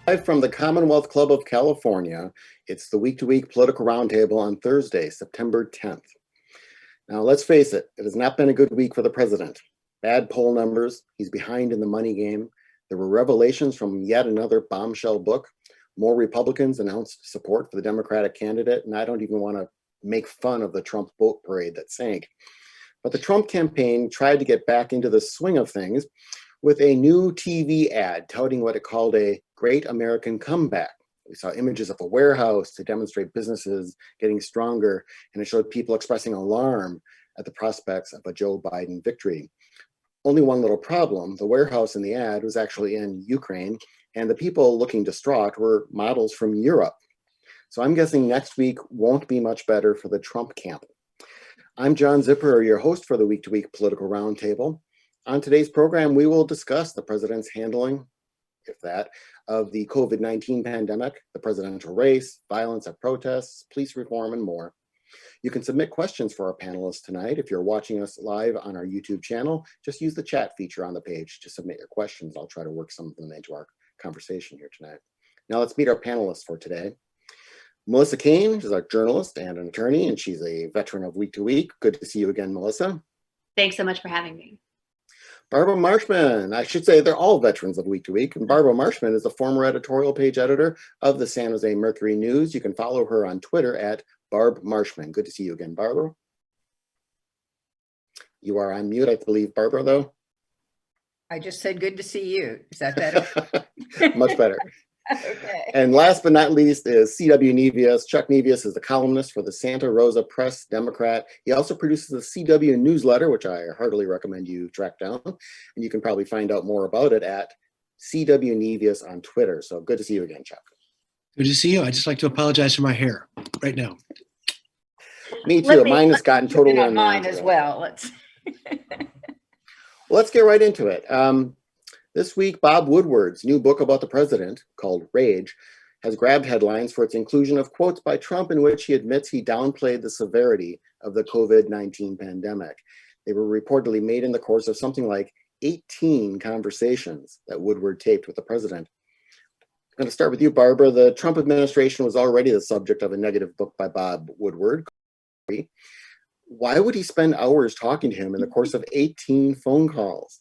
Live from the Commonwealth Club of California, it's the Week to Week Political Roundtable on Thursday, September 10th. Now, let's face it, it has not been a good week for the president. Bad poll numbers, he's behind in the money game. There were revelations from yet another bombshell book. More Republicans announced support for the Democratic candidate, and I don't even want to make fun of the Trump boat parade that sank. But the Trump campaign tried to get back into the swing of things with a new TV ad touting what it called a great American comeback. We saw images of a warehouse to demonstrate businesses getting stronger, and it showed people expressing alarm at the prospects of a Joe Biden victory. Only one little problem: the warehouse in the ad was actually in Ukraine, and the people looking distraught were models from Europe. So I'm guessing next week won't be much better for the Trump camp. I'm John Zipper, your host for the Week to Week Political Roundtable. On today's program, we will discuss the president's handling, if that, of the COVID-19 pandemic, the presidential race, violence at protests, police reform, and more. You can submit questions for our panelists tonight. If you're watching us live on our YouTube channel, just use the chat feature on the page to submit your questions. I'll try to work some of them into our conversation here tonight. Now let's meet our panelists for today. Melissa Cain is a journalist and an attorney, and she's a veteran of Week to Week. Good to see you again, Melissa. Thanks so much for having me. Barbara Marshman, I should say they're all veterans of Week to Week, and Barbara Marshman is the former editorial page editor of the San Jose Mercury News. You can follow her on Twitter at Barb Marshman. Good to see you again, Barbara. You are on mute, I believe, Barbara, though. I just said good to see you. Is that better? Much better. Okay. And last but not least is C.W. Nevius. Chuck Nevius is the columnist for the Santa Rosa Press Democrat. He also produces the CW newsletter, which I heartily recommend you track down. And you can probably find out more about it at CW Nevius on Twitter. So good to see you again, Chuck. Good to see you. I'd just like to apologize for my hair right now. Me too. Mine has gotten totally on mine as well. Let's get right into it. This week, Bob Woodward's new book about the president, called Rage, has grabbed headlines for its inclusion of quotes by Trump in which he admits he downplayed the severity of the COVID-19 pandemic. They were reportedly made in the course of something like 18 conversations that Woodward taped with the president. I'm going to start with you, Barbara. The Trump administration was already the subject of a negative book by Bob Woodward. Why would he spend hours talking to him in the course of 18 phone calls?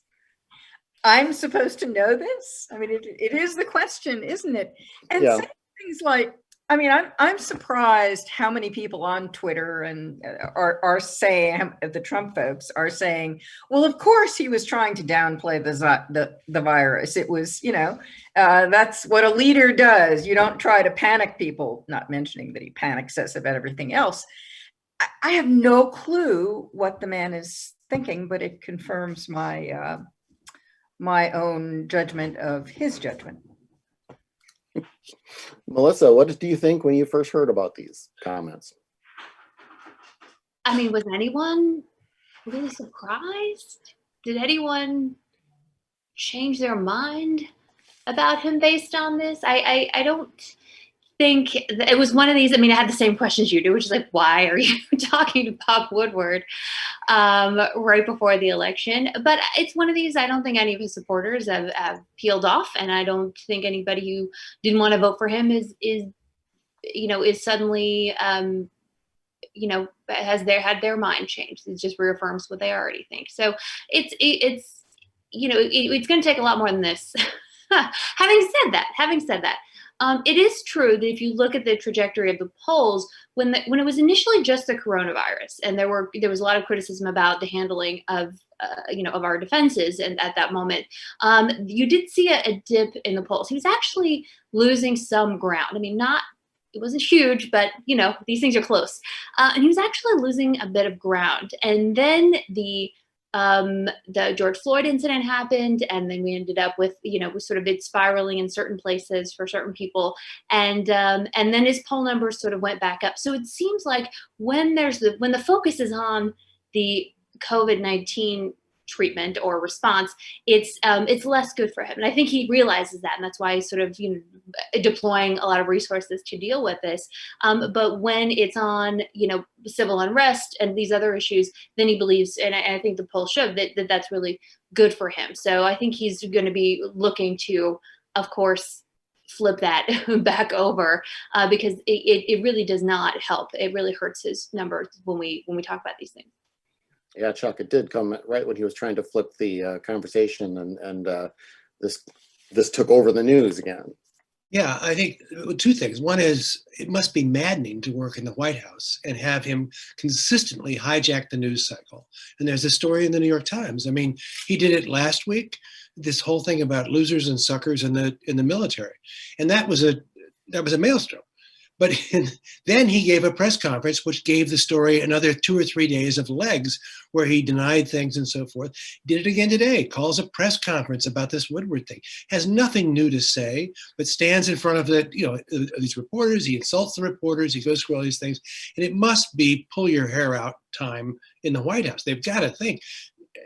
I'm supposed to know this? I mean, it is the question, isn't it? And yeah. Things like, I mean, I'm surprised how many people on Twitter and are saying, the Trump folks are saying, well, of course he was trying to downplay the virus. It was, that's what a leader does. You don't try to panic people, not mentioning that he panics us about everything else. I have no clue what the man is thinking, but it confirms my own judgment of his judgment. Melissa, what do you think when you first heard about these comments? I mean, was anyone really surprised? Did anyone change their mind about him based on this? I don't think it was one of these. I mean, I had the same questions you do, which is like, why are you talking to Bob Woodward right before the election? But it's one of these. I don't think any of his supporters have peeled off, and I don't think anybody who didn't want to vote for him is suddenly has had their mind changed. It just reaffirms what they already think. So it's going to take a lot more than this. Having said that. It is true that if you look at the trajectory of the polls, when it was initially just the coronavirus, and there was a lot of criticism about the handling of our defenses, and at that moment, you did see a dip in the polls. He was actually losing some ground. I mean, it wasn't huge, but these things are close, and he was actually losing a bit of ground. And then the George Floyd incident happened, and then we ended up with, sort of it spiraling in certain places for certain people. And then his poll numbers sort of went back up. So it seems like when the focus is on the COVID-19 treatment or response, it's less good for him. And I think he realizes that, and that's why he's sort of deploying a lot of resources to deal with this. But when it's on civil unrest and these other issues, then he believes, and I think the poll showed that that's really good for him. So I think he's going to be looking to, of course, flip that back over because it really does not help. It really hurts his numbers when we talk about these things. Yeah, Chuck, it did come right when he was trying to flip the conversation, and this took over the news again. Yeah, I think two things. One is it must be maddening to work in the White House and have him consistently hijack the news cycle. And there's a story in the New York Times. I mean, he did it last week, this whole thing about losers and suckers in the military. And that was a maelstrom. But then he gave a press conference, which gave the story another 2 or 3 days of legs, where he denied things and so forth. Did it again today, calls a press conference about this Woodward thing. Has nothing new to say, but stands in front of these reporters. He insults the reporters. He goes through all these things. And it must be pull your hair out time in the White House. They've got to think.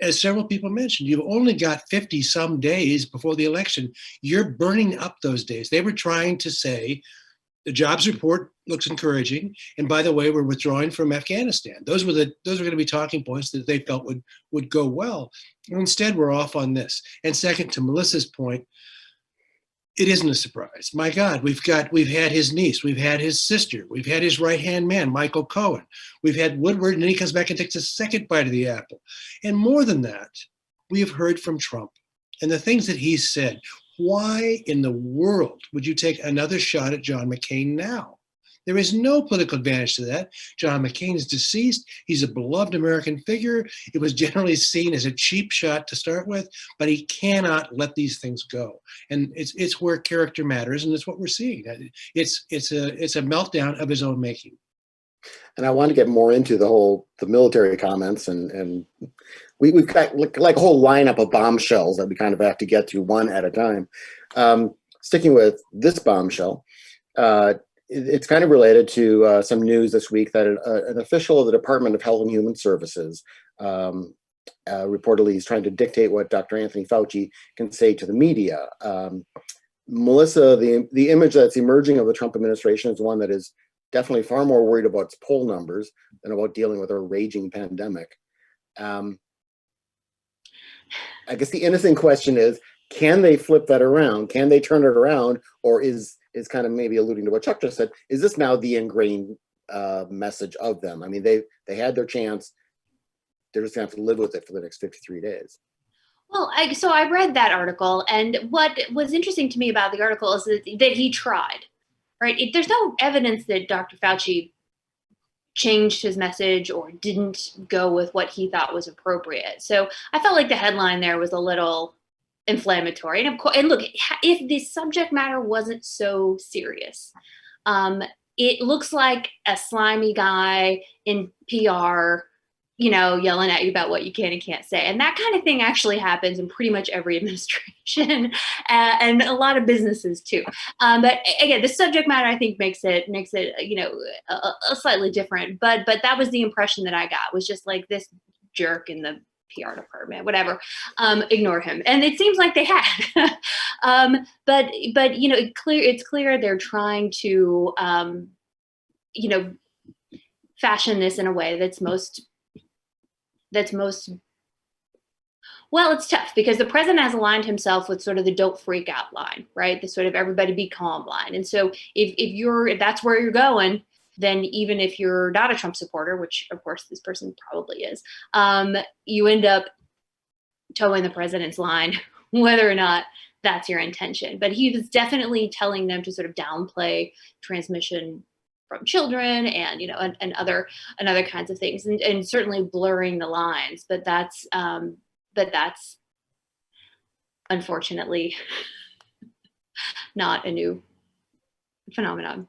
As several people mentioned, you've only got 50 some days before the election. You're burning up those days. They were trying to say, the jobs report looks encouraging, and by the way, we're withdrawing from Afghanistan. Those were going to be talking points that they felt would go well. And instead, we're off on this. And second, to Melissa's point, it isn't a surprise. My God, we've had his niece, we've had his sister, we've had his right-hand man, Michael Cohen. We've had Woodward, and then he comes back and takes a second bite of the apple. And more than that, we have heard from Trump and the things that he said. Why in the world would you take another shot at John McCain now? There is no political advantage to that. John McCain is deceased. He's a beloved American figure. It was generally seen as a cheap shot to start with, but he cannot let these things go. And it's where character matters, and it's what we're seeing. It's a meltdown of his own making. And I want to get more into the military comments, and we've got like a whole lineup of bombshells that we kind of have to get to one at a time. Sticking with this bombshell, it's kind of related to some news this week that an official of the Department of Health and Human Services reportedly is trying to dictate what Dr. Anthony Fauci can say to the media. Melissa, the image that's emerging of the Trump administration is one that is definitely far more worried about its poll numbers than about dealing with a raging pandemic. I guess the innocent question is, can they flip that around? Can they turn it around? Or is kind of maybe alluding to what Chuck just said, is this now the ingrained message of them? I mean, they had their chance. They're just gonna have to live with it for the next 53 days. Well, so I read that article, and what was interesting to me about the article is that he tried. Right? There's no evidence that Dr. Fauci changed his message or didn't go with what he thought was appropriate. So I felt like the headline there was a little inflammatory. And of course, and look, if the subject matter wasn't so serious, it looks like a slimy guy in PR, yelling at you about what you can and can't say. And that kind of thing actually happens in pretty much every administration and a lot of businesses too. But again, the subject matter, I think, makes it, a slightly different. But that was the impression that I got, was just like, this jerk in the PR department, whatever, ignore him. And it seems like they had. But it's clear they're trying to, fashion this in a way that's most well, it's tough because the president has aligned himself with sort of the don't freak out line, right? The sort of everybody be calm line. And so if that's where you're going, then even if you're not a Trump supporter, which of course this person probably is, you end up towing the president's line, whether or not that's your intention. But he was definitely telling them to sort of downplay transmission from children and and other kinds of things, and certainly blurring the lines. But that's unfortunately not a new phenomenon.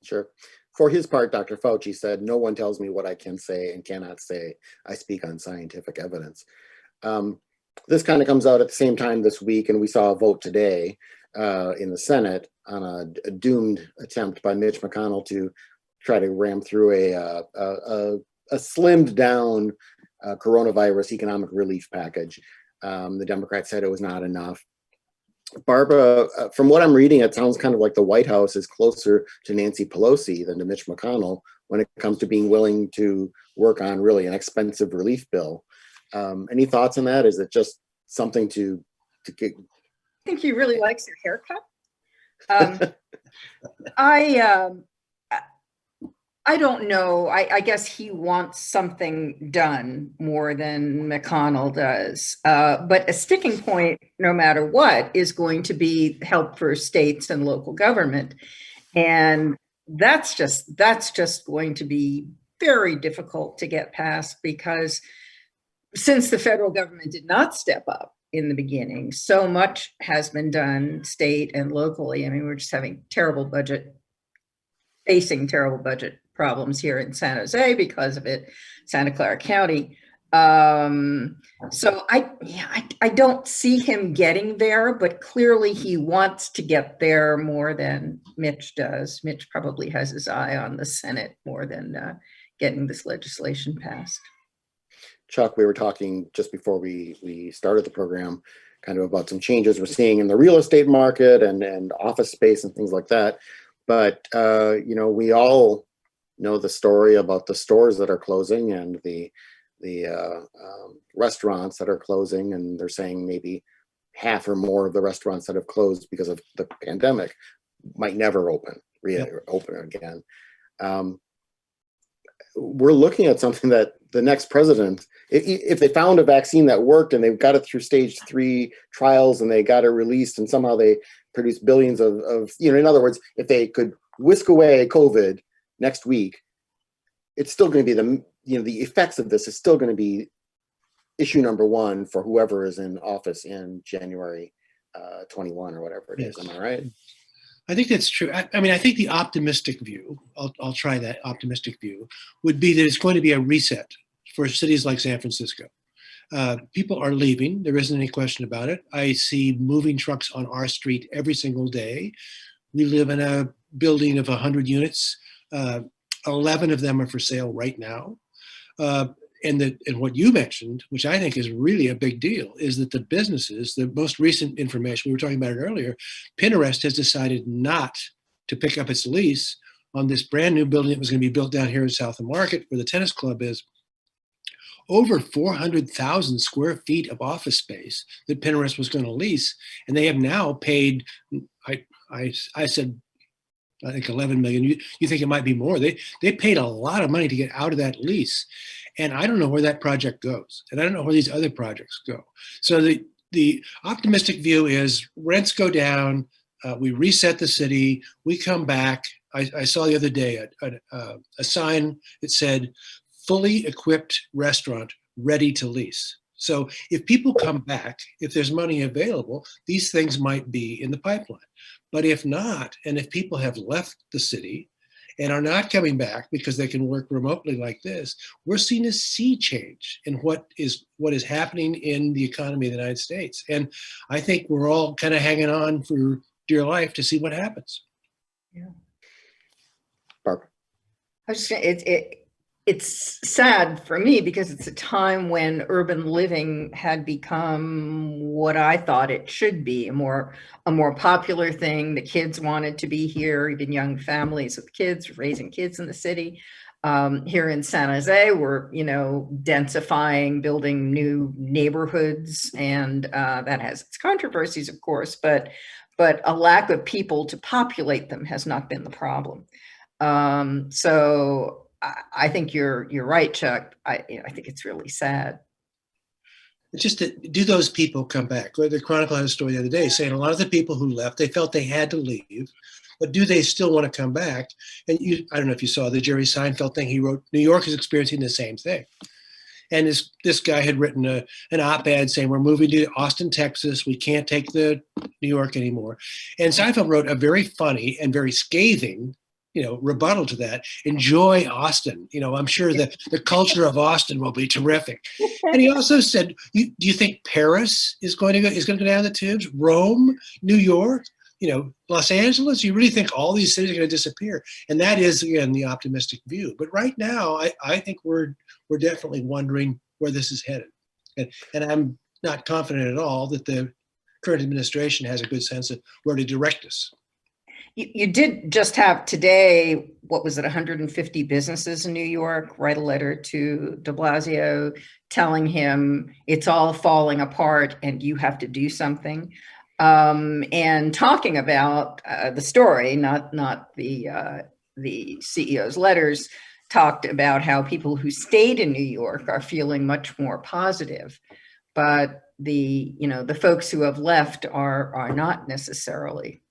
Sure. For his part, Dr. Fauci said, "No one tells me what I can say and cannot say. I speak on scientific evidence." This kind of comes out at the same time this week, and we saw a vote today in the Senate on a doomed attempt by Mitch McConnell to try to ram through a slimmed down coronavirus economic relief package. The Democrats said it was not enough. Barbara, from what I'm reading, it sounds kind of like the White House is closer to Nancy Pelosi than to Mitch McConnell when it comes to being willing to work on really an expensive relief bill. Any thoughts on that? Is it just something to get? I think he really likes your haircut. I I don't know. I guess he wants something done more than McConnell does. But a sticking point, no matter what, is going to be help for states and local government. And that's just going to be very difficult to get past, because since the federal government did not step up in the beginning, so much has been done state and locally. I mean, we're just facing terrible budget problems here in San Jose because of it, Santa Clara County. So I don't see him getting there, but clearly he wants to get there more than Mitch does. Mitch probably has his eye on the Senate more than getting this legislation passed. Chuck, we were talking just before we started the program kind of about some changes we're seeing in the real estate market and office space and things like that. But, we all know the story about the stores that are closing and the restaurants that are closing, and they're saying maybe half or more of the restaurants that have closed because of the pandemic might never open again. We're looking at something that the next president, if they found a vaccine that worked and they've got it through stage 3 trials and they got it released and somehow they produce billions of in other words, if they could whisk away COVID next week, it's still going to be the effects of this is still going to be issue number 1 for whoever is in office in January 21 or whatever it is. Am I right? I think that's true. I mean, I think the optimistic view, I'll try that optimistic view, would be that it's going to be a reset for cities like San Francisco. People are leaving. There isn't any question about it. I see moving trucks on our street every single day. We live in a building of 100 units. 11 of them are for sale right now. And what you mentioned, which I think is really a big deal, is that the businesses, the most recent information, we were talking about it earlier, Pinterest has decided not to pick up its lease on this brand new building that was going to be built down here in South of Market, where the tennis club is. Over 400,000 square feet of office space that Pinterest was going to lease. And they have now paid, I said, I think 11 million. You think it might be more. They paid a lot of money to get out of that lease. And I don't know where that project goes. And I don't know where these other projects go. So the optimistic view is rents go down, we reset the city, we come back. I saw the other day a sign that said, fully equipped restaurant ready to lease. So if people come back, if there's money available, these things might be in the pipeline. But if not, and if people have left the city and are not coming back because they can work remotely like this, we're seeing a sea change in what is happening in the economy of the United States. And I think we're all kind of hanging on for dear life to see what happens. Yeah. Barbara. I was just, it's sad for me because it's a time when urban living had become what I thought it should be, a more popular thing. The kids wanted to be here, even young families with kids, raising kids in the city. Here in San Jose, we're densifying, building new neighborhoods, and that has its controversies, of course, but a lack of people to populate them has not been the problem. So I think you're right, Chuck. I think it's really sad. It's just that, do those people come back? The Chronicle had a story the other day saying a lot of the people who left, they felt they had to leave, but do they still want to come back? And I don't know if you saw the Jerry Seinfeld thing he wrote. New York is experiencing the same thing. And this guy had written an op-ed saying, we're moving to Austin, Texas. We can't take the New York anymore. And Seinfeld wrote a very funny and very scathing rebuttal to that. Enjoy Austin. I'm sure that the culture of Austin will be terrific. And he also said, do you think Paris is going to go down the tubes? Rome, New York, Los Angeles? You really think all these cities are going to disappear? And that is, again, the optimistic view. But right now, I think we're definitely wondering where this is headed. And I'm not confident at all that the current administration has a good sense of where to direct us. You did just have today, 150 businesses in New York write a letter to de Blasio telling him it's all falling apart and you have to do something. and talking about the story, not the CEO's letters, talked about how people who stayed in New York are feeling much more positive, but the folks who have left are not necessarily.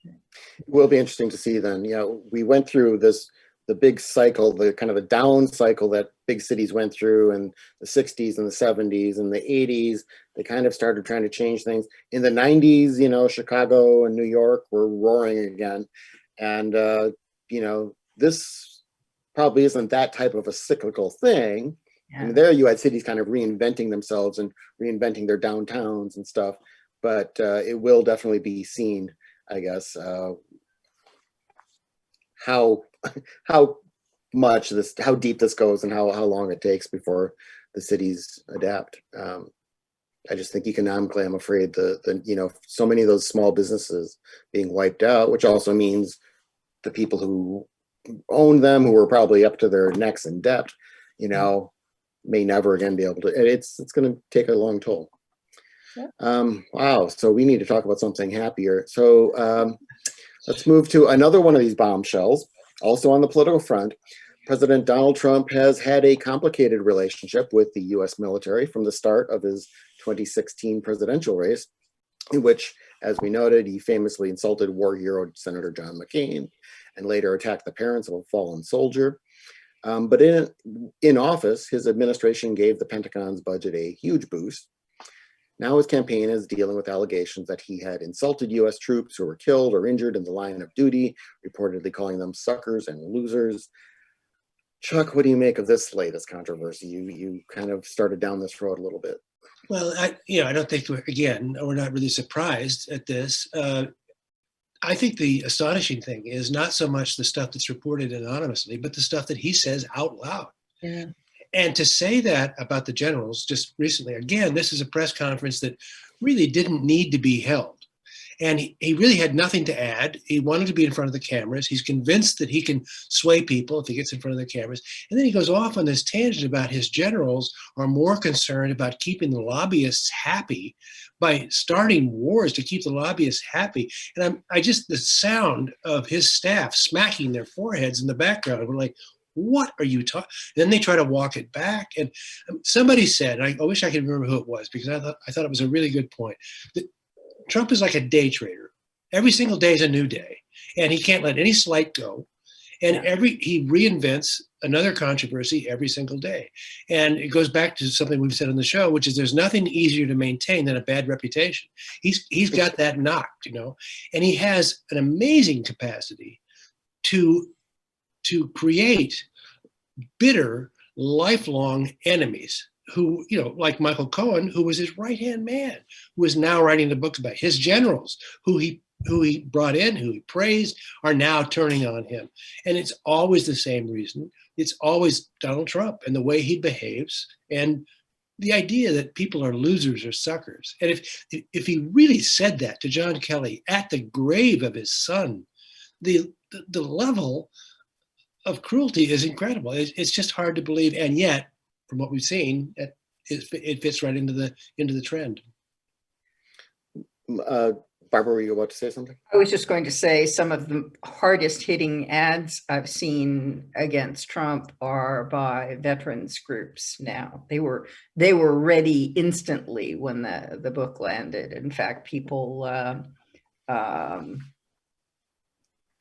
It will be interesting to see then. We went through the big cycle, the kind of a down cycle that big cities went through in the 60s and the 70s and the 80s. They kind of started trying to change things. In the 90s, Chicago and New York were roaring again. And, this probably isn't that type of a cyclical thing. Yeah. I mean, there you had cities kind of reinventing themselves and reinventing their downtowns and stuff. But it will definitely be seen, I guess, how deep this goes and how long it takes before the cities adapt. I just think economically, I'm afraid so many of those small businesses being wiped out, which also means the people who owned them, who were probably up to their necks in debt, may never again be able to. It's going to take a long toll. Yeah. Wow. So we need to talk about something happier. So let's move to another one of these bombshells. Also on the political front, President Donald Trump has had a complicated relationship with the U.S. military from the start of his 2016 presidential race, in which, as we noted, he famously insulted war hero Senator John McCain and later attacked the parents of a fallen soldier. But in office, his administration gave the Pentagon's budget a huge boost. Now his campaign is dealing with allegations that he had insulted U.S. troops who were killed or injured in the line of duty, reportedly calling them suckers and losers. Chuck, what do you make of this latest controversy? You kind of started down this road a little bit. Well, I don't think we're not really surprised at this. I think the astonishing thing is not so much the stuff that's reported anonymously, but the stuff that he says out loud. Yeah. And to say that about the generals just recently, again, this is a press conference that really didn't need to be held. And he really had nothing to add. He wanted to be in front of the cameras. He's convinced that he can sway people if he gets in front of the cameras. And then he goes off on this tangent about his generals are more concerned about keeping the lobbyists happy by starting wars to keep the lobbyists happy. And the sound of his staff smacking their foreheads in the background, we're like, what are you talking? Then they try to walk it back. And somebody said, and I wish I could remember who it was, because I thought it was a really good point, that Trump is like a day trader. Every single day is a new day, and he can't let any slight go. And he reinvents another controversy every single day. And it goes back to something we've said on the show, which is there's nothing easier to maintain than a bad reputation. He's got that knocked, and he has an amazing capacity to create bitter, lifelong enemies who, like Michael Cohen, who was his right-hand man, who is now writing the book about his generals, who he brought in, who he praised, are now turning on him. And it's always the same reason. It's always Donald Trump and the way he behaves and the idea that people are losers or suckers. And if he really said that to John Kelly at the grave of his son, the level of cruelty is incredible. It's just hard to believe. And yet, from what we've seen, it fits right into the trend. Barbara, were you about to say something? I was just going to say some of the hardest hitting ads I've seen against Trump are by veterans groups now. They were ready instantly when the book landed. In fact, people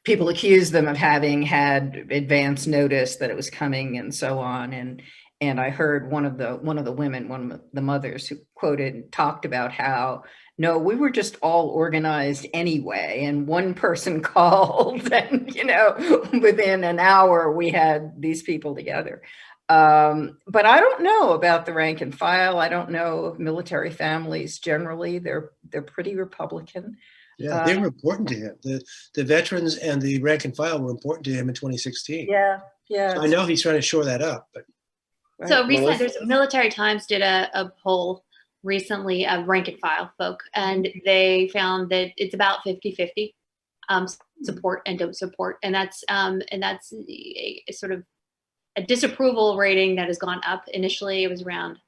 accused them of having had advance notice that it was coming and so on. And I heard one of the women, one of the mothers who quoted and talked about how, no, we were just all organized anyway. And one person called and, within an hour we had these people together. But I don't know about the rank and file. I don't know of military families generally. They're pretty Republican. Yeah, they were important to him. The veterans and the rank and file were important to him in 2016. Yeah. So I know he's trying to shore that up, but. Right. So recently, Military Times did a poll recently of rank and file folk, and they found that it's about 50-50 support and don't support, and that's a sort of a disapproval rating that has gone up. Initially, it was around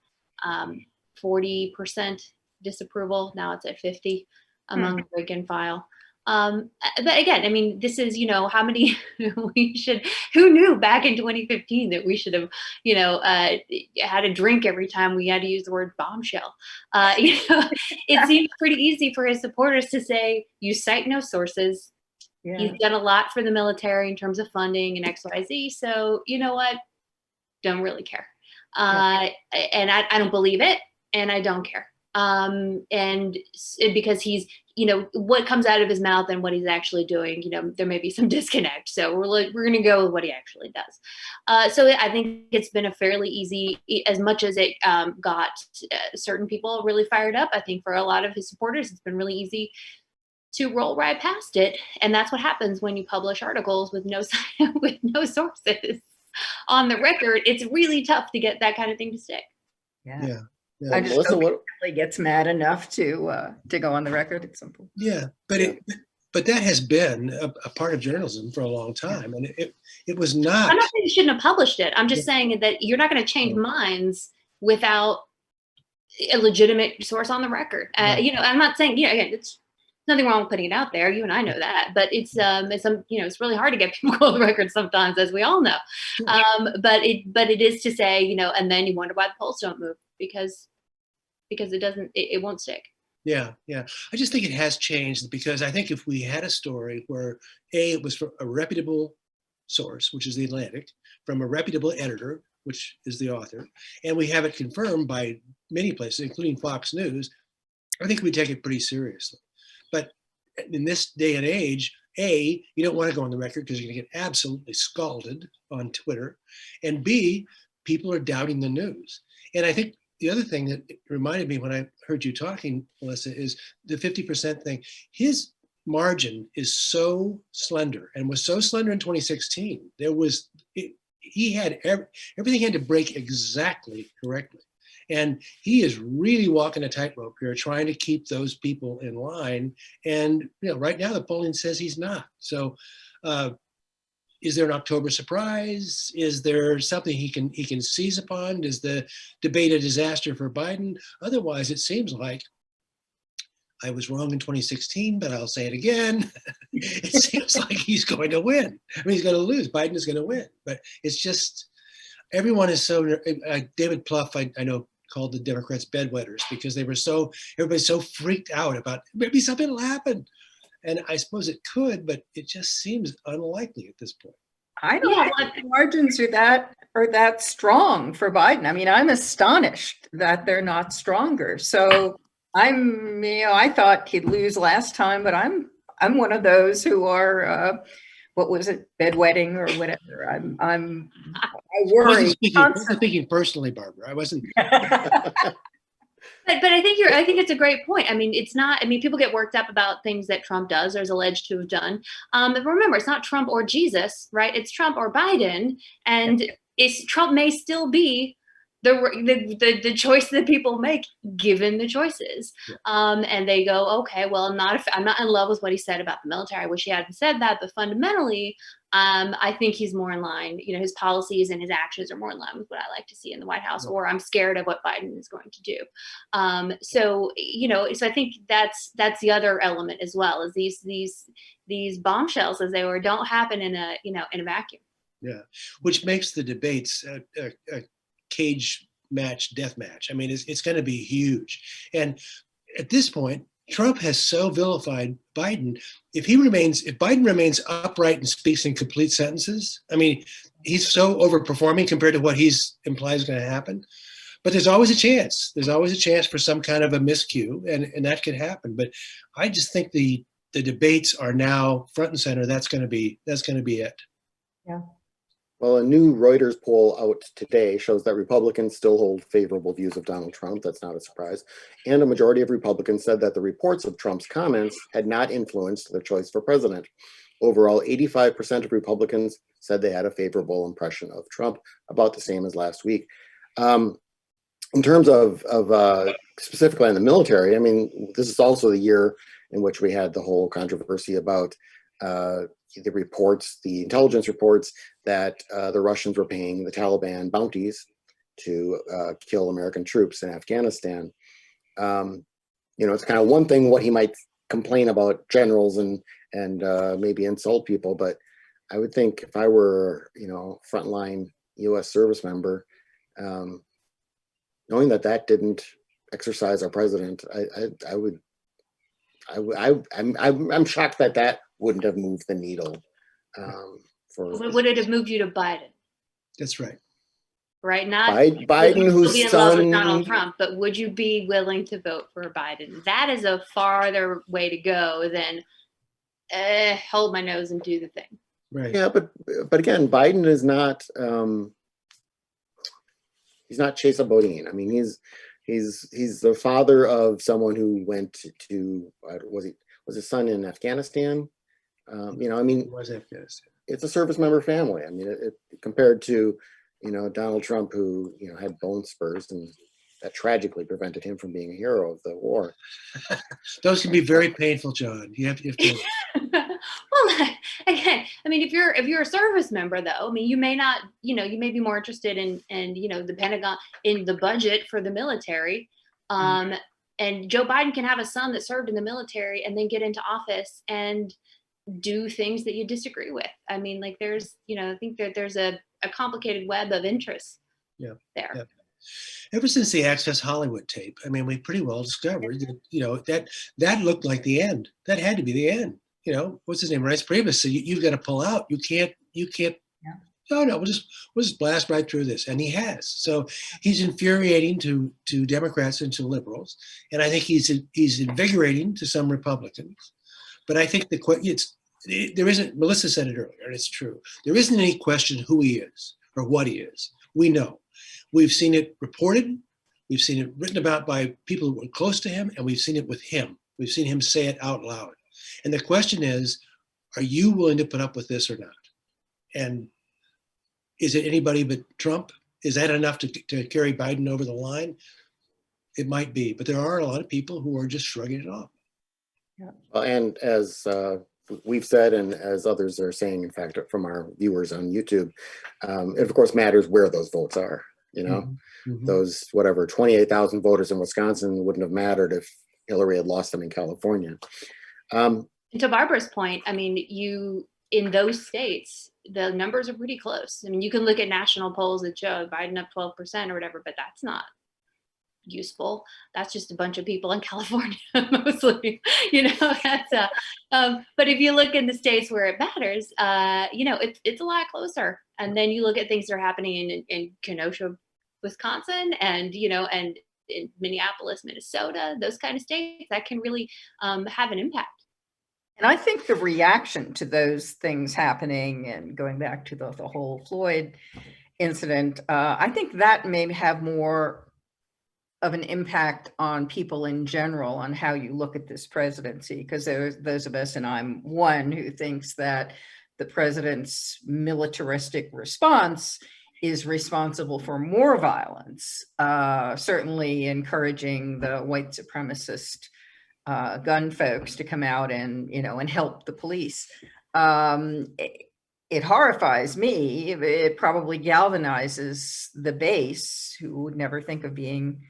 40%, disapproval. Now it's at 50 among the rank and file. But again, I mean, this is, how many who knew back in 2015 that we should have, had a drink every time we had to use the word bombshell. It seems pretty easy for his supporters to say, you cite no sources. Yeah. He's done a lot for the military in terms of funding and XYZ. So you know what? Don't really care. And I don't believe it, and I don't care. Because he's, what comes out of his mouth and what he's actually doing, there may be some disconnect. So we're going to go with what he actually does. So I think it's been a fairly easy, as much as it got certain people really fired up. I think for a lot of his supporters, it's been really easy to roll right past it. And that's what happens when you publish articles with no sources on the record. It's really tough to get that kind of thing to stick. Yeah. I just Melissa, hope what? he gets mad enough to go on the record at some point. Yeah, but that has been a part of journalism for a long time, and it was not. I'm not saying you shouldn't have published it. I'm just saying that you're not going to change minds without a legitimate source on the record. I'm not saying, again, it's nothing wrong with putting it out there. You and I know that, but it's really hard to get people on the record sometimes, as we all know. But it is to say, and then you wonder why the polls don't move because it won't stick. Yeah. I just think it has changed, because I think if we had a story where it was from a reputable source, which is the Atlantic, from a reputable editor, which is the author, and we have it confirmed by many places, including Fox News, I think we take it pretty seriously. But in this day and age, A, you don't want to go on the record because you're going to get absolutely scalded on Twitter. And B, people are doubting the news. And I think the other thing that reminded me when I heard you talking, Melissa, is the 50% thing. His margin is so slender, and was so slender in 2016. He had everything had to break exactly correctly. And he is really walking a tightrope here, trying to keep those people in line. And right now the polling says he's not. So is there an October surprise? Is there something he can seize upon? Is the debate a disaster for Biden? Otherwise, it seems like I was wrong in 2016, but I'll say it again. It seems like he's going to win. I mean, he's going to lose. Biden is going to win. But it's just, everyone is so, David Plouffe, I know, called the Democrats bedwetters, because everybody's so freaked out about maybe something will happen. And I suppose it could, but it just seems unlikely at this point. I don't think the margins are that strong for Biden. I mean, I'm astonished that they're not stronger. So I thought he'd lose last time, but I'm one of those who are what was it, bedwetting or whatever. I worry. I wasn't speaking personally, Barbara. I wasn't. But I think it's a great point. I mean, it's not, people get worked up about things that Trump does or is alleged to have done. But remember, it's not Trump or Jesus, right? It's Trump or Biden. And Trump may still be the choice that people make given the choices. And they go, okay, well, I'm not in love with what he said about the military. I wish he hadn't said that. But fundamentally, I think he's more in line. His policies and his actions are more in line with what I like to see in the White House, or I'm scared of what Biden is going to do. So I think that's the other element as well, is these bombshells, as they were, don't happen in a vacuum. Yeah, which makes the debates a cage match, death match. I mean, it's going to be huge. And at this point, Trump has so vilified Biden. If Biden remains upright and speaks in complete sentences, I mean, he's so overperforming compared to what he's implies is going to happen. But there's always a chance. There's always a chance for some kind of a miscue, and that could happen. But I just think the debates are now front and center. That's going to be it. Yeah. Well, a new Reuters poll out today shows that Republicans still hold favorable views of Donald Trump. That's not a surprise. And a majority of Republicans said that the reports of Trump's comments had not influenced their choice for president. Overall, 85% of Republicans said they had a favorable impression of Trump, about the same as last week. In terms of specifically in the military, I mean, this is also the year in which we had the whole controversy about the intelligence reports that the Russians were paying the Taliban bounties to kill American troops in Afghanistan. it's kind of one thing what he might complain about generals and maybe insult people, but I would think if I were, frontline U.S. service member, knowing that didn't exercise our president, I'm shocked that wouldn't have moved the needle. Would it have moved you to Biden? That's right. Right? Not Biden, would you whose still be in love with son, Donald Trump, but would you be willing to vote for Biden? That is a farther way to go than hold my nose and do the thing. Right. yeah, but again, Biden is not. He's not Chesa Boudin. I mean, he's the father of someone who went to was his son in Afghanistan. I mean, It was Afghanistan. it's a service member family. I mean, it compared to, Donald Trump, who, had bone spurs and that tragically prevented him from being a hero of the war. Those can be very painful, John. You have to. Well, again, I mean, if you're a service member, though, I mean, you may not, you may be more interested in the Pentagon, in the budget for the military. And Joe Biden can have a son that served in the military and then get into office and do things that you disagree with. I mean, like there's, I think that there's a complicated web of interests there. Yeah. Ever since the Access Hollywood tape, I mean, we pretty well discovered that, that looked like the end. That had to be the end. What's his name? Reince Priebus. So you've got to pull out. You can't. Yeah. No, we'll just blast right through this, and he has. So he's infuriating to Democrats and to liberals, and I think he's invigorating to some Republicans. But I think there isn't. Melissa said it earlier, and it's true. There isn't any question who he is or what he is. We know. We've seen it reported. We've seen it written about by people who were close to him, and we've seen it with him. We've seen him say it out loud. And the question is, are you willing to put up with this or not? And is it anybody but Trump? Is that enough to carry Biden over the line? It might be, but there are a lot of people who are just shrugging it off. And as we've said, and as others are saying, in fact, from our viewers on YouTube, it of course matters where those votes are. Mm-hmm. Those 28,000 voters in Wisconsin wouldn't have mattered if Hillary had lost them in California. And to Barbara's point, I mean, in those states, the numbers are pretty close. I mean, you can look at national polls that show Biden up 12% or whatever, but that's not useful. That's just a bunch of people in California mostly, that's but if you look in the states where it matters, it's a lot closer. And then you look at things that are happening in Kenosha, Wisconsin, and and in Minneapolis, Minnesota, those kind of states that can really have an impact. And I think the reaction to those things happening, and going back to the whole Floyd incident, I think that may have more of an impact on people in general on how you look at this presidency, because there's those of us, and I'm one, who thinks that the president's militaristic response is responsible for more violence, certainly encouraging the white supremacist gun folks to come out and help the police. It horrifies me. It probably galvanizes the base, who would never think of being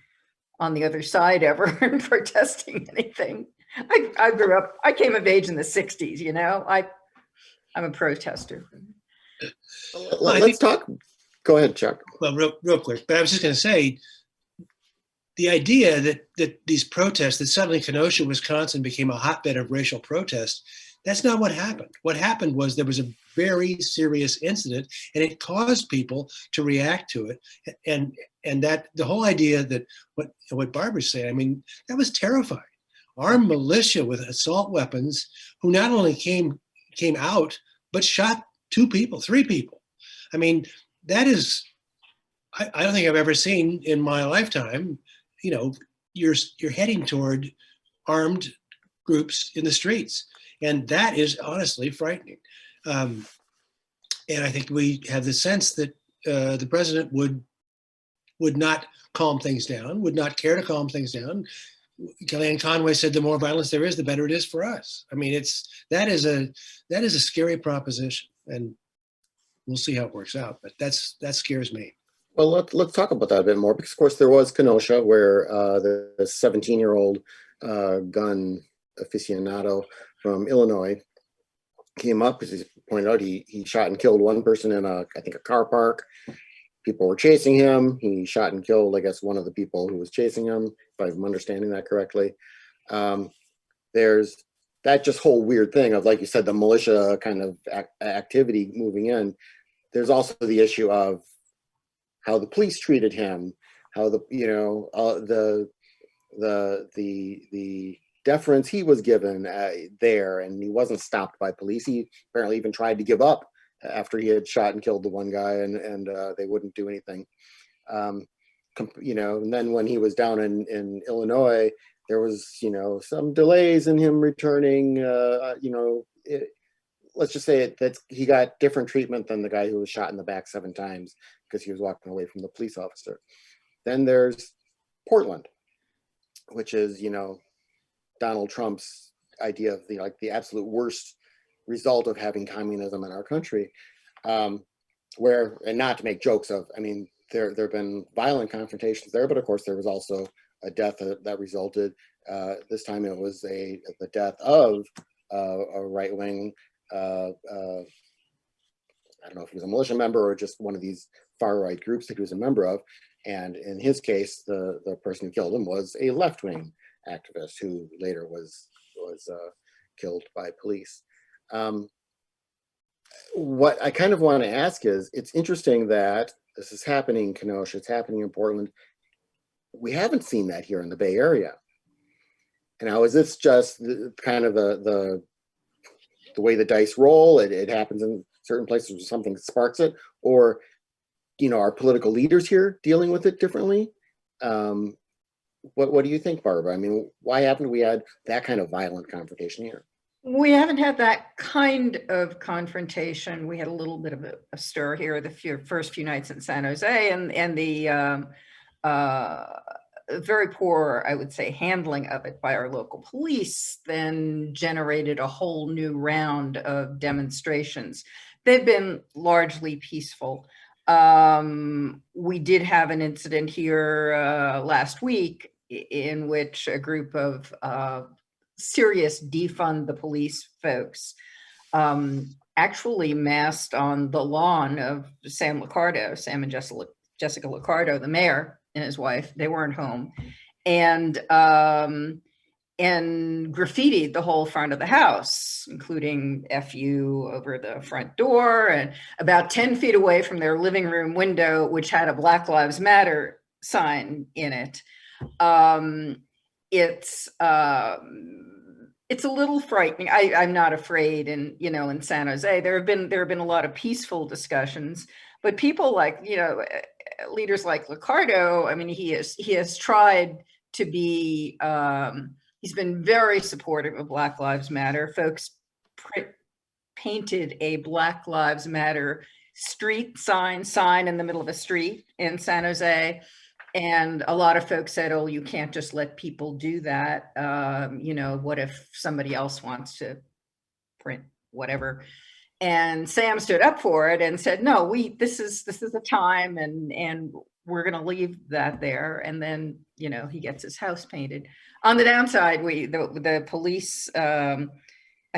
on the other side ever and protesting anything. I came of age in the 60s, I'm a protester. Let's talk. Go ahead, Chuck. Well, real quick, but I was just going to say, the idea that these protests, that suddenly Kenosha, Wisconsin became a hotbed of racial protest, that's not what happened. What happened was there was a very serious incident, and it caused people to react to it. And that the whole idea that what Barbara's saying, I mean, that was terrifying. Armed militia with assault weapons, who not only came out, but shot 2 people, 3 people. I mean, that is, I don't think I've ever seen in my lifetime. You're heading toward armed groups in the streets, and that is honestly frightening. And I think we have the sense that the president would not calm things down, would not care to calm things down. Kellyanne Conway said, "The more violence there is, the better it is for us." I mean, that is a scary proposition, and we'll see how it works out. But that scares me. Well, let's talk about that a bit more, because of course there was Kenosha, where the 17-year-old gun aficionado from Illinois, came up because he pointed out he shot and killed one person in I think a car park. People were chasing him. He shot and killed, I guess, one of the people who was chasing him, if I'm understanding that correctly. There's that just whole weird thing of, like you said, the militia kind of activity moving in. There's also the issue of how the police treated him, how the deference he was given there, and he wasn't stopped by police. He apparently even tried to give up after he had shot and killed the one guy, and they wouldn't do anything. And then when he was down in Illinois, there was some delays in him returning. Let's just say that he got different treatment than the guy who was shot in the back 7 times because he was walking away from the police officer. Then there's Portland, which is Donald Trump's idea of the absolute worst result of having communism in our country, where, and not to make jokes of, I mean, there have been violent confrontations there, but of course there was also a death that resulted. This time it was the death of a right-wing, I don't know if he was a militia member or just one of these far-right groups that he was a member of. And in his case, the person who killed him was a left-wing activist who later was killed by police. What I kind of want to ask is, it's interesting that this is happening in Kenosha, it's happening in Portland. We haven't seen that here in the Bay Area. And now, is this just kind of the way the dice roll? It happens in certain places where something sparks it, or are political leaders here dealing with it differently? What do you think, Barbara? I mean, why haven't we had that kind of violent confrontation here? We haven't had that kind of confrontation. We had a little bit of a stir here the first few nights in San Jose, and the very poor, I would say, handling of it by our local police then generated a whole new round of demonstrations. They've been largely peaceful. We did have an incident here last week in which a group of serious defund the police folks actually massed on the lawn of Sam and Jessica Liccardo, the mayor, and his wife. They weren't home, and graffitied the whole front of the house, including "FU" over the front door, and about 10 feet away from their living room window, which had a Black Lives Matter sign in it. It's a little frightening. I'm not afraid, in San Jose, there have been a lot of peaceful discussions, but people like, leaders like Liccardo, I mean, he has tried to be, he's been very supportive of Black Lives Matter. Folks painted a Black Lives Matter street sign in the middle of a street in San Jose. And a lot of folks said, oh, you can't just let people do that. What if somebody else wants to print whatever? And Sam stood up for it and said, no, this is the time, and we're going to leave that there. And then, he gets his house painted. On the downside, the police, I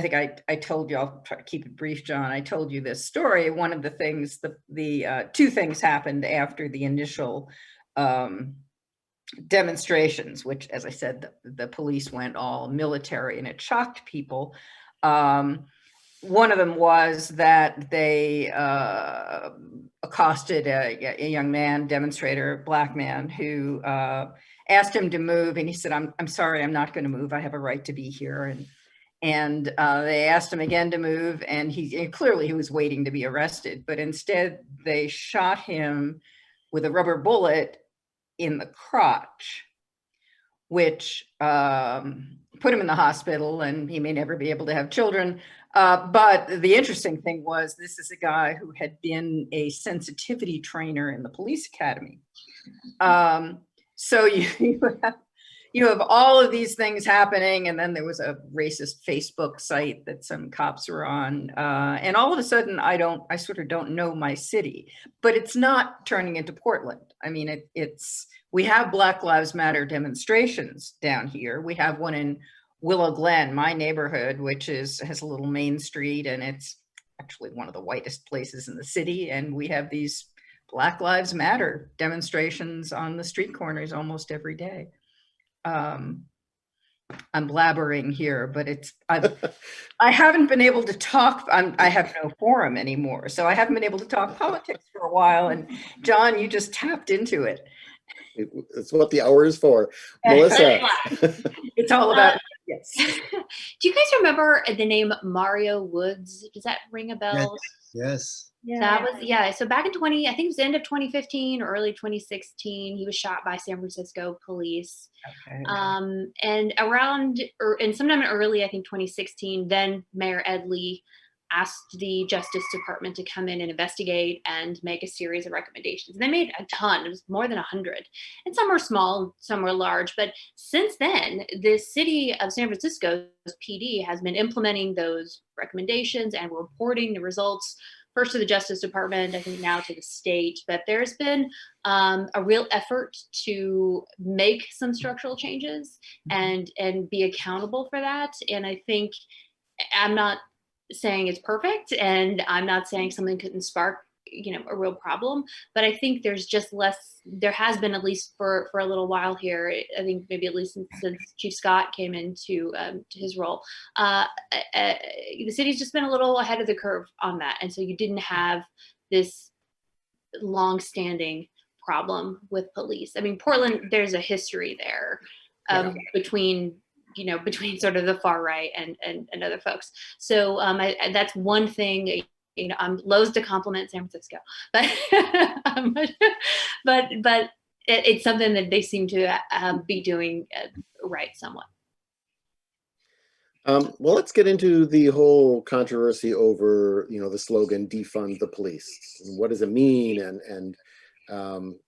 think I told you, I'll try to keep it brief, John. I told you this story. One of the things, the two things happened after the initial demonstrations, which, as I said, the police went all military, and it shocked people. One of them was that they accosted a young man, demonstrator, Black man, who asked him to move, and he said, I'm sorry, I'm not going to move. I have a right to be here. And they asked him again to move, and clearly he was waiting to be arrested, but instead they shot him with a rubber bullet in the crotch, which put him in the hospital, and he may never be able to have children. But the interesting thing was, this is a guy who had been a sensitivity trainer in the police academy. So you have all of these things happening, and then there was a racist Facebook site that some cops were on, and all of a sudden I sort of don't know my city, but it's not turning into Portland. I mean, we have Black Lives Matter demonstrations down here. We have one in Willow Glen, my neighborhood, which has a little main street, and it's actually one of the whitest places in the city, and we have these Black Lives Matter demonstrations on the street corners almost every day. I'm blabbering here, but I haven't been able to talk. I have no forum anymore, so I haven't been able to talk politics for a while. And John, you just tapped into it. It's what the hour is for. Melissa. It's all about, yes. Do you guys remember the name Mario Woods? Does that ring a bell? Yes. Yeah. That was, so back in I think it was the end of 2015 or early 2016, he was shot by San Francisco police. Okay. And sometime in early, I think 2016, then Mayor Ed Lee asked the Justice Department to come in and investigate and make a series of recommendations. They made a ton, it was more than 100. And some were small, some were large. But since then, the city of San Francisco's PD has been implementing those recommendations and reporting the results, first to the Justice Department, I think now to the state. But there's been a real effort to make some structural changes and be accountable for that. And I think, I'm not saying it's perfect, and I'm not saying something couldn't spark a real problem, but I think there's just there has been, at least for a little while here, I think maybe at least since Chief Scott came into to his role, the city's just been a little ahead of the curve on that. And so you didn't have this long-standing problem with police. I mean, Portland, there's a history there between sort of the far right and other folks. So that's one thing. I'm loath to compliment San Francisco, but but it's something that they seem to be doing right somewhat. Well, let's get into the whole controversy over the slogan "Defund the Police." What does it mean? And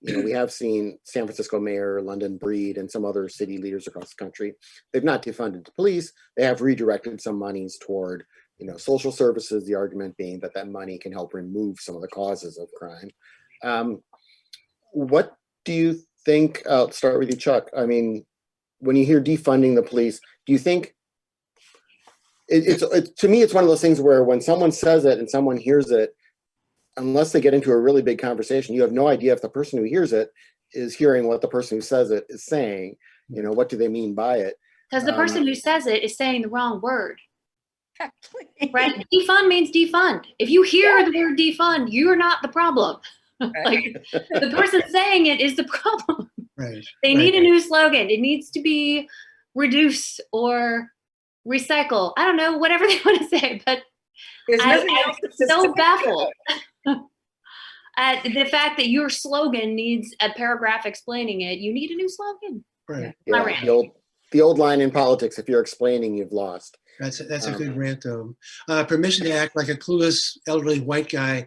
we have seen San Francisco Mayor London Breed and some other city leaders across the country. They've not defunded the police. They have redirected some monies toward social services, the argument being that money can help remove some of the causes of crime. What do you think? I'll start with you, Chuck. I mean, when you hear defunding the police, do you think to me, it's one of those things where when someone says it and someone hears it, unless they get into a really big conversation, you have no idea if the person who hears it is hearing what the person who says it is saying. What do they mean by it? Because the person who says it is saying the wrong word. Exactly. Right? Defund means defund. If you hear the word defund, you're not the problem. Like, the person saying it is the problem. Right. They need a new slogan. It needs to be reduce or recycle. I don't know, whatever they want to say, but I'm so baffled at the fact that your slogan needs a paragraph explaining it. You need a new slogan. Right. Yeah, the old line in politics: if you're explaining, you've lost. That's a good rant, though. Permission to act like a clueless elderly white guy.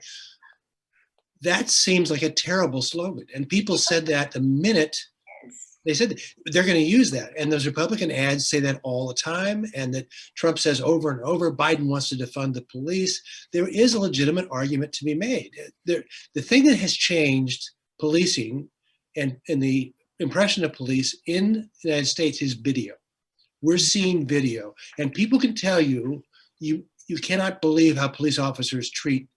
That seems like a terrible slogan. And people said that the minute they said they're going to use that. And those Republican ads say that all the time. And that Trump says over and over, Biden wants to defund the police. There is a legitimate argument to be made. The thing that has changed policing and the impression of police in the United States is video. We're seeing video, and people can tell you cannot believe how police officers treat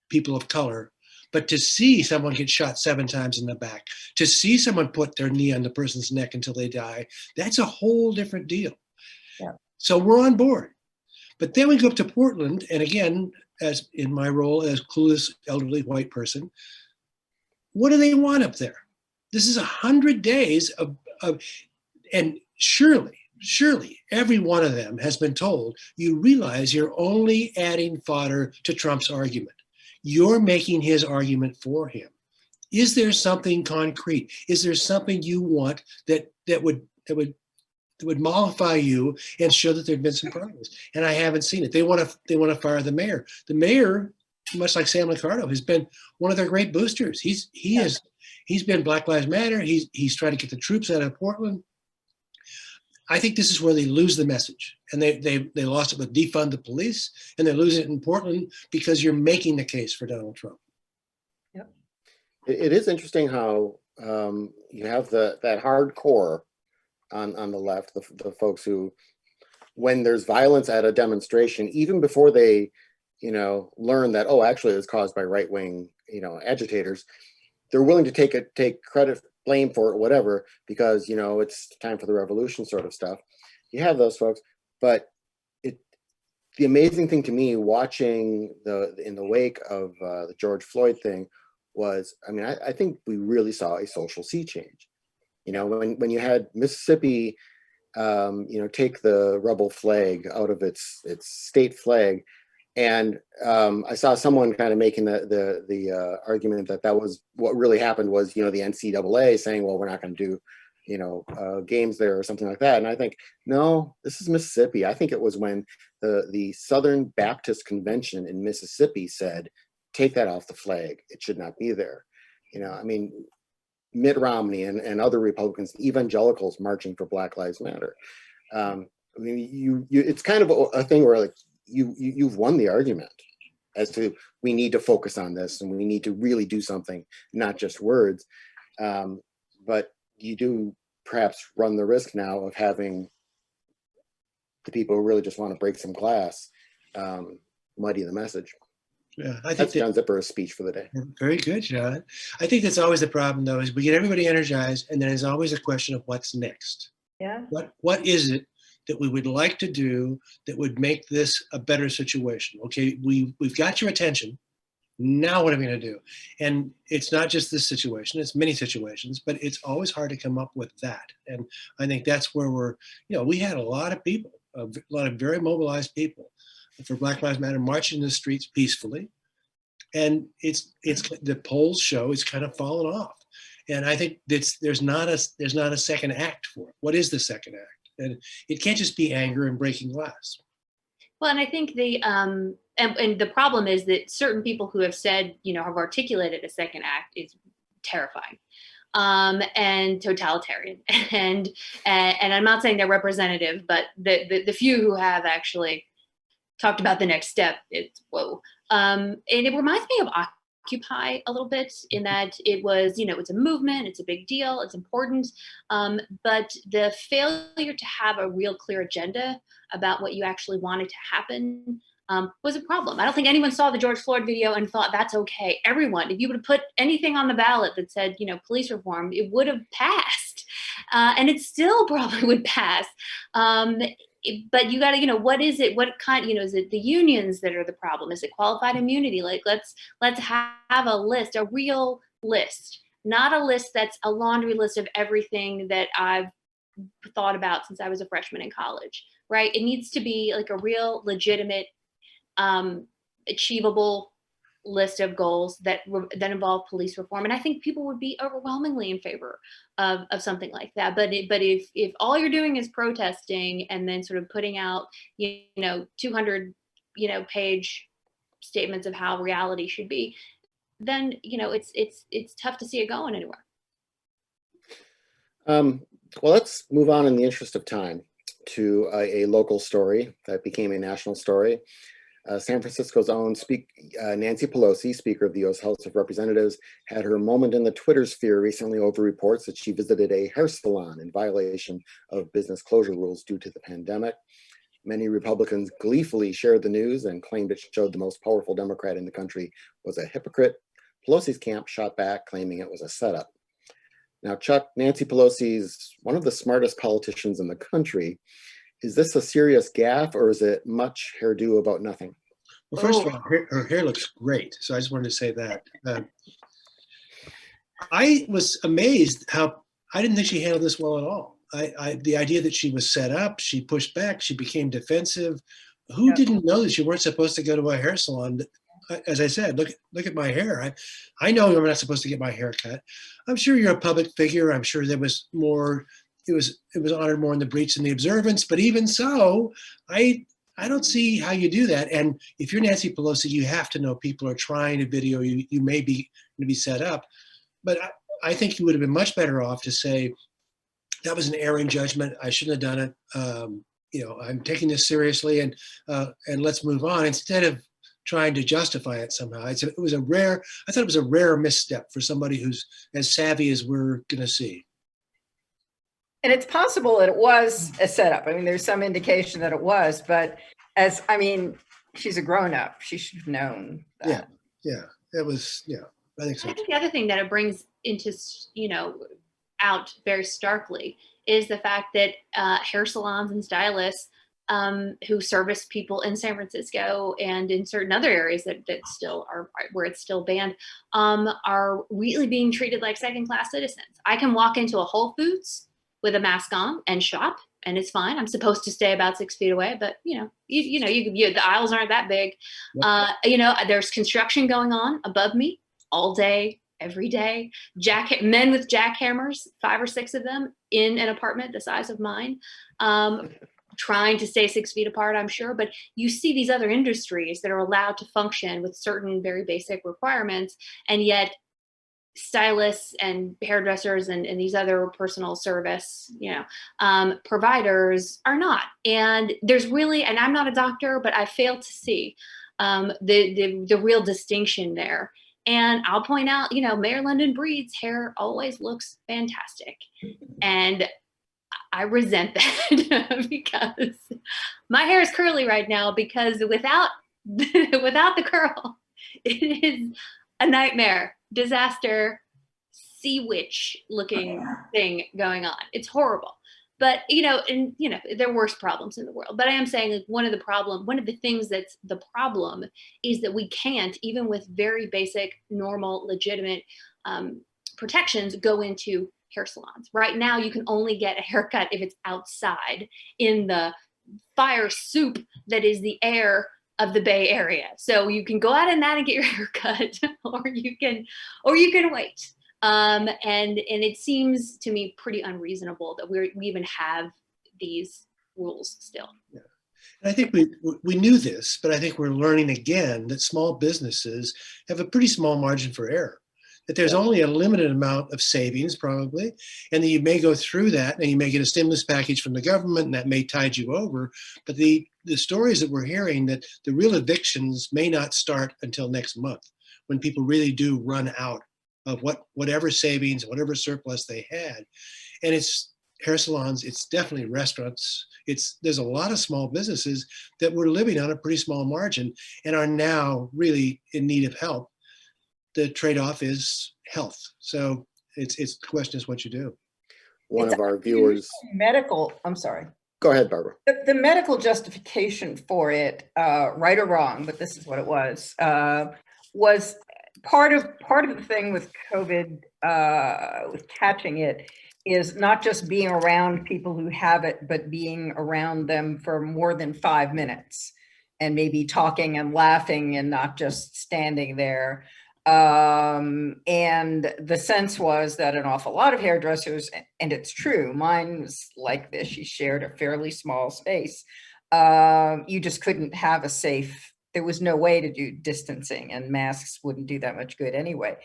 people of color. But to see someone get shot 7 times in the back, to see someone put their knee on the person's neck until they die, that's a whole different deal. Yeah. So we're on board. But then we go up to Portland, and again, as in my role as clueless elderly white person, what do they want up there? This is 100 days of and surely every one of them has been told, you realize you're only adding fodder to Trump's argument. You're making his argument for him. Is there something concrete? Is there something you want that would mollify you and show that there'd been some progress? And I haven't seen it. They want to fire the mayor. The mayor, much like Sam Liccardo, has been one of their great boosters. He's been Black Lives Matter. He's tried to get the troops out of Portland. I think this is where they lose the message, and they lost it with defund the police, and they're losing it in Portland because you're making the case for Donald Trump. It is interesting how you have that hardcore on the left, the folks who, when there's violence at a demonstration, even before they, learn that, oh, actually it was caused by right-wing, agitators, they're willing to take credit, blame for it, whatever, because, it's time for the revolution sort of stuff. You have those folks, but the amazing thing to me watching in the wake of the George Floyd thing was, I think we really saw a social sea change. When you had Mississippi, take the rebel flag out of its state flag, and I saw someone kind of making the argument that was what really happened was, the NCAA saying, well, we're not going to do, games there or something like that. And I think, no, this is Mississippi. I think it was when the Southern Baptist Convention in Mississippi said, take that off the flag. It should not be there. Mitt Romney and other Republicans, evangelicals marching for Black Lives Matter. It's kind of a thing where like you've won the argument as to we need to focus on this and we need to really do something, not just words. But you do perhaps run the risk now of having the people who really just want to break some glass muddy the message. Yeah, I think That's John Zipper's speech for the day. Very good, John. I think that's always the problem, though, is we get everybody energized, and then there's always a question of what's next. Yeah. What is it that we would like to do that would make this a better situation? Okay, we've got your attention. Now what are we going to do? And it's not just this situation, it's many situations, but it's always hard to come up with that. And I think that's where we had a lot of people, a lot of very mobilized people for Black Lives Matter marching in the streets peacefully. And it's the polls show it's kind of fallen off. And I think there's not a second act for it. What is the second act? And it can't just be anger and breaking glass. Well, and I think and the problem is that certain people who have said, have articulated a second act is terrifying and totalitarian. And I'm not saying they're representative, but the few who have actually talked about the next step, it's whoa. And it reminds me of Occupy a little bit in that it was, it's a movement, it's a big deal, it's important. But the failure to have a real clear agenda about what you actually wanted to happen was a problem. I don't think anyone saw the George Floyd video and thought that's okay. Everyone, if you would have put anything on the ballot that said, police reform, it would have passed. And it still probably would pass. But you got to, what is it? What kind, is it the unions that are the problem? Is it qualified immunity? Like, let's have a list, a real list, not a list that's a laundry list of everything that I've thought about since I was a freshman in college, right? It needs to be like a real legitimate, achievable list of goals that involve police reform. And I think people would be overwhelmingly in favor of something like that. But if all you're doing is protesting and then sort of putting out, 200, page statements of how reality should be, then, it's tough to see it going anywhere. Well, let's move on in the interest of time to a local story that became a national story. San Francisco's own Nancy Pelosi, Speaker of the U.S. House of Representatives, had her moment in the Twitter sphere recently over reports that she visited a hair salon in violation of business closure rules due to the pandemic. Many Republicans gleefully shared the news and claimed it showed the most powerful Democrat in the country was a hypocrite. Pelosi's camp shot back, claiming it was a setup. Now, Chuck, Nancy Pelosi's one of the smartest politicians in the country. Is this a serious gaffe, or is it much hairdo about nothing? Well, first of all, her hair looks great. So I just wanted to say that. I was amazed how I didn't think she handled this well at all. The idea that she was set up, she pushed back, she became defensive. Who didn't know that you weren't supposed to go to a hair salon? As I said, look at my hair. I know I'm not supposed to get my hair cut. I'm sure you're a public figure. I'm sure there was more. It was honored more in the breach than the observance. But even so, I don't see how you do that. And if you're Nancy Pelosi, you have to know people are trying to video you. You may be going to be set up. But I think you would have been much better off to say, that was an error in judgment. I shouldn't have done it. I'm taking this seriously, and let's move on, instead of trying to justify it somehow. I thought it was a rare misstep for somebody who's as savvy as we're going to see. And it's possible that it was a setup. I mean, there's some indication that it was, but she's a grown-up. She should have known that. Yeah, it was, I think so. I think the other thing that it brings into, out very starkly is the fact that hair salons and stylists who service people in San Francisco and in certain other areas that still are where it's still banned are really being treated like second-class citizens. I can walk into a Whole Foods with a mask on and shop, and it's fine. I'm supposed to stay about 6 feet away, but the aisles aren't that big. There's construction going on above me all day, every day. Men with jackhammers, 5 or 6 of them in an apartment the size of mine, trying to stay 6 feet apart, I'm sure. But you see these other industries that are allowed to function with certain very basic requirements, and yet stylists and hairdressers and these other personal service, providers are not. And there's really, and I'm not a doctor, but I fail to see the real distinction there. And I'll point out, Mayor London Breed's hair always looks fantastic. And I resent that because my hair is curly right now, because without the curl, it is a nightmare, disaster, sea witch looking thing going on. It's horrible. But, there are worse problems in the world. But I am saying that one of the things that's the problem is that we can't, even with very basic, normal, legitimate protections, go into hair salons. Right now, you can only get a haircut if it's outside in the fire soup that is the air of the Bay Area. So you can go out in that and get your hair cut, or you can wait. And it seems to me pretty unreasonable that we even have these rules still. Yeah. And I think we knew this, but I think we're learning again that small businesses have a pretty small margin for error. That there's only a limited amount of savings probably, and that you may go through that and you may get a stimulus package from the government and that may tide you over. But the stories that we're hearing, that the real evictions may not start until next month, when people really do run out of whatever savings, whatever surplus they had. And it's hair salons, it's definitely restaurants. There's a lot of small businesses that were living on a pretty small margin and are now really in need of help. The trade-off is health. So it's the question is what you do. One of our viewers. I'm sorry. Go ahead, Barbara. The medical justification for it, right or wrong, but this is what it was part of the thing with COVID, with catching it, is not just being around people who have it, but being around them for more than 5 minutes and maybe talking and laughing and not just standing there. And the sense was that an awful lot of hairdressers, and it's true, mine was like this, she shared a fairly small space. You just couldn't have there was no way to do distancing, and masks wouldn't do that much good anyway.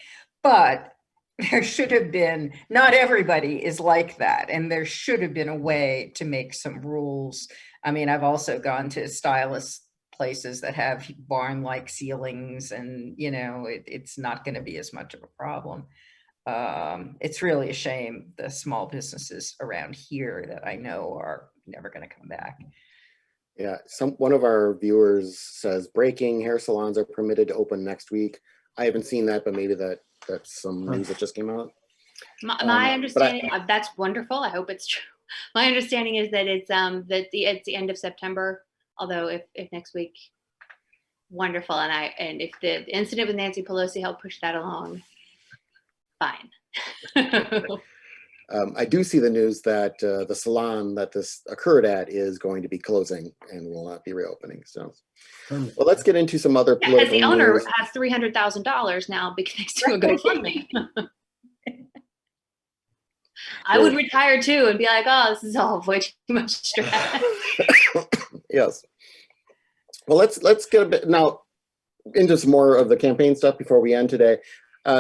But there should have been, not everybody is like that, and there should have been a way to make some rules. I mean, I've also gone to stylist places that have barn-like ceilings, and it's not going to be as much of a problem. It's really a shame the small businesses around here that I know are never going to come back. Yeah, one of our viewers says breaking hair salons are permitted to open next week. I haven't seen that, but maybe that's some news that just came out. My understanding, that's wonderful. I hope it's true. My understanding is that it's it's the end of September. Although if next week, wonderful, and if the incident with Nancy Pelosi helped push that along, fine. I do see the news that the salon that this occurred at is going to be closing and will not be reopening. So, well, let's get into some other political because the owner news. has $300,000 now because to a GoFundMe. I would retire too and be like, oh, this is all way too much stress. Yes. Well, let's get a bit now into some more of the campaign stuff before we end today.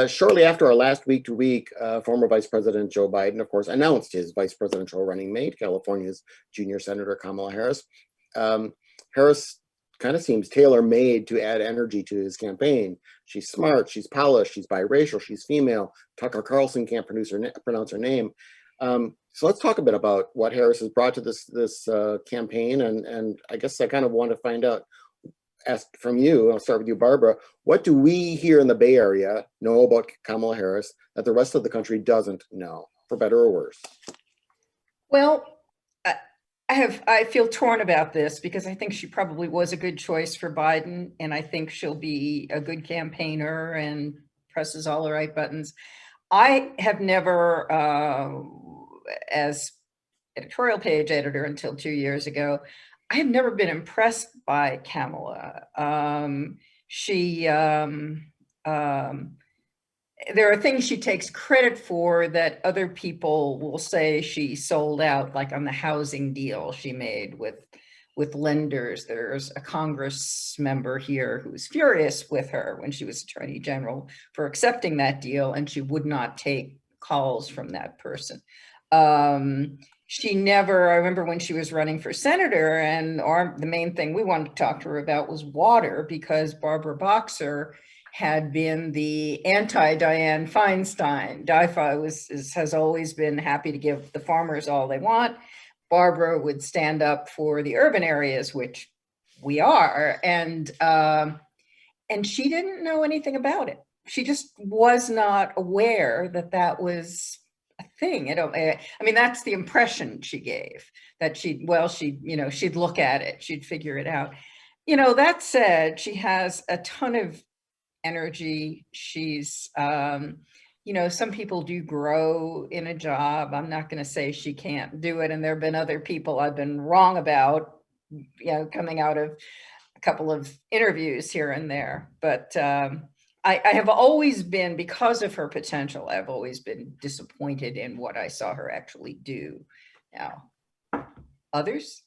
Shortly after our last week-to-week, former Vice President Joe Biden, of course, announced his vice presidential running mate, California's junior Senator Kamala Harris. Harris kind of seems tailor-made to add energy to his campaign. She's smart, she's polished, she's biracial, she's female. Tucker Carlson can't pronounce her name. So let's talk a bit about what Harris has brought to this campaign, and I guess I kind of want to find out, ask from you. I'll start with you, Barbara. What do we here in the Bay Area know about Kamala Harris that the rest of the country doesn't know, for better or worse? Well, I feel torn about this because I think she probably was a good choice for Biden, and I think she'll be a good campaigner and presses all the right buttons. I have never, as editorial page editor until 2 years ago, I have never been impressed by Kamala. There are things she takes credit for that other people will say she sold out, like on the housing deal she made with lenders. There's a Congress member here who's furious with her when she was Attorney General for accepting that deal, and she would not take calls from that person. She never, I remember when she was running for senator, and the main thing we wanted to talk to her about was water, because Barbara Boxer had been the anti-Dianne Feinstein. DIFA has always been happy to give the farmers all they want. Barbara would stand up for the urban areas, which we are, and she didn't know anything about it. She just was not aware that that was a thing. I mean, that's the impression she gave, that she'd look at it, she'd figure it out. That said, she has a ton of energy. She's, some people do grow in a job. I'm not going to say she can't do it. And there have been other people I've been wrong about, coming out of a couple of interviews here and there. But I have always been, because of her potential, I've always been disappointed in what I saw her actually do. Now, others?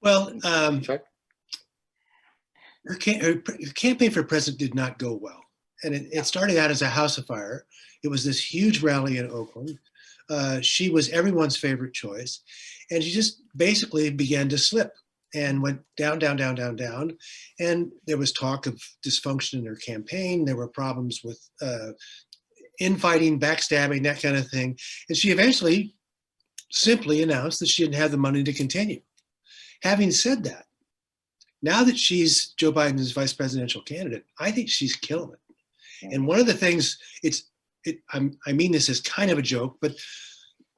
Well, Chuck? her campaign for president did not go well. And it started out as a house affair. It was this huge rally in Oakland. She was everyone's favorite choice. And she just basically began to slip and went down, down, down, down, down. And there was talk of dysfunction in her campaign. There were problems with infighting, backstabbing, that kind of thing. And she eventually simply announced that she didn't have the money to continue. Having said that, now that she's Joe Biden's vice presidential candidate, I think she's killing it. And one of the things, I mean this as kind of a joke, but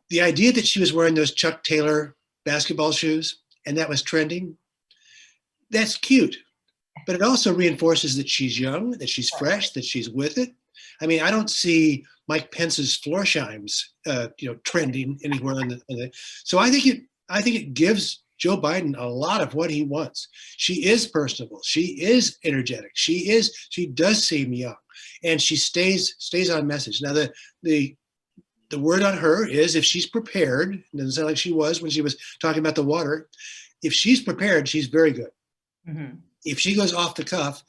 the idea that she was wearing those Chuck Taylor basketball shoes and that was trending, that's cute. But it also reinforces that she's young, that she's fresh, that she's with it. I mean, I don't see Mike Pence's Florsheims, trending anywhere on the. So I think it gives Joe Biden a lot of what he wants. She is personable. She is energetic. She does seem young, and she stays on message. Now the word on her is, if she's prepared, it doesn't sound like she was when she was talking about the water. If she's prepared, she's very good. Mm-hmm. If she goes off the cuff,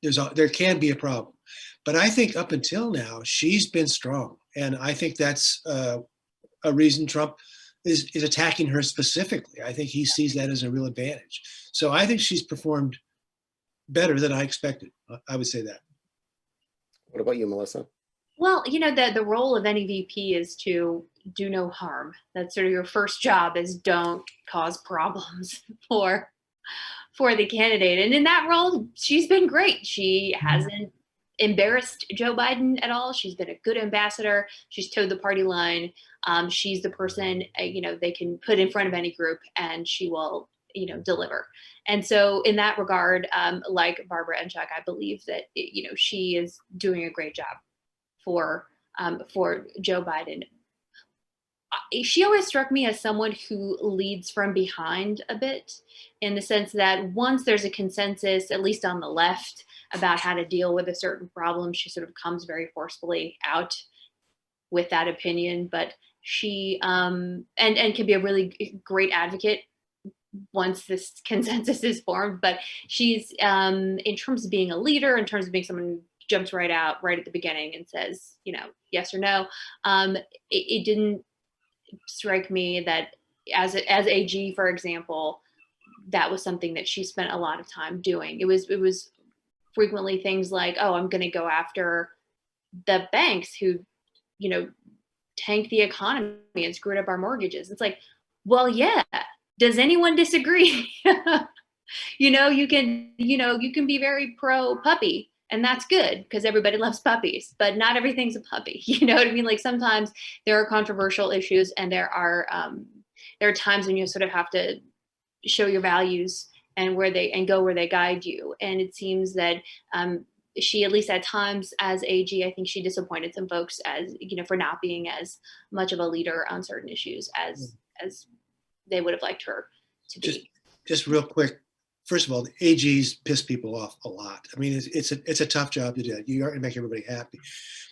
there can be a problem. But I think up until now, she's been strong. And I think that's a reason Trump is attacking her specifically. I think he sees that as a real advantage. So I think she's performed better than I expected. I would say that. What about you, Melissa? Well, the role of any VP is to do no harm. That's sort of your first job, is don't cause problems for the candidate. And in that role, she's been great. She hasn't embarrassed Joe Biden at all. She's been a good ambassador. She's towed the party line. She's the person, they can put in front of any group, and she will, deliver. And so in that regard, like Barbara and Chuck, I believe that, she is doing a great job for Joe Biden. She always struck me as someone who leads from behind a bit, in the sense that once there's a consensus, at least on the left, about how to deal with a certain problem, she sort of comes very forcefully out with that opinion. But she and can be a really great advocate once this consensus is formed. But she's, in terms of being a leader, in terms of being someone who jumps right out right at the beginning and says, yes or no, it didn't strike me that as AG, for example, that was something that she spent a lot of time doing. It was frequently things like, oh, I'm going to go after the banks who, tanked the economy and screwed up our mortgages. It's like, well, yeah. Does anyone disagree? You can be very pro puppy, and that's good because everybody loves puppies, but not everything's a puppy. You know what I mean? Like sometimes there are controversial issues, and there are times when you sort of have to show your values and go where they guide you. And it seems that she, at least at times as AG, I think she disappointed some folks as, for not being as much of a leader on certain issues as they would have liked her to be. Just real quick. First of all, the AGs piss people off a lot. I mean, it's a tough job to do. You aren't going to make everybody happy.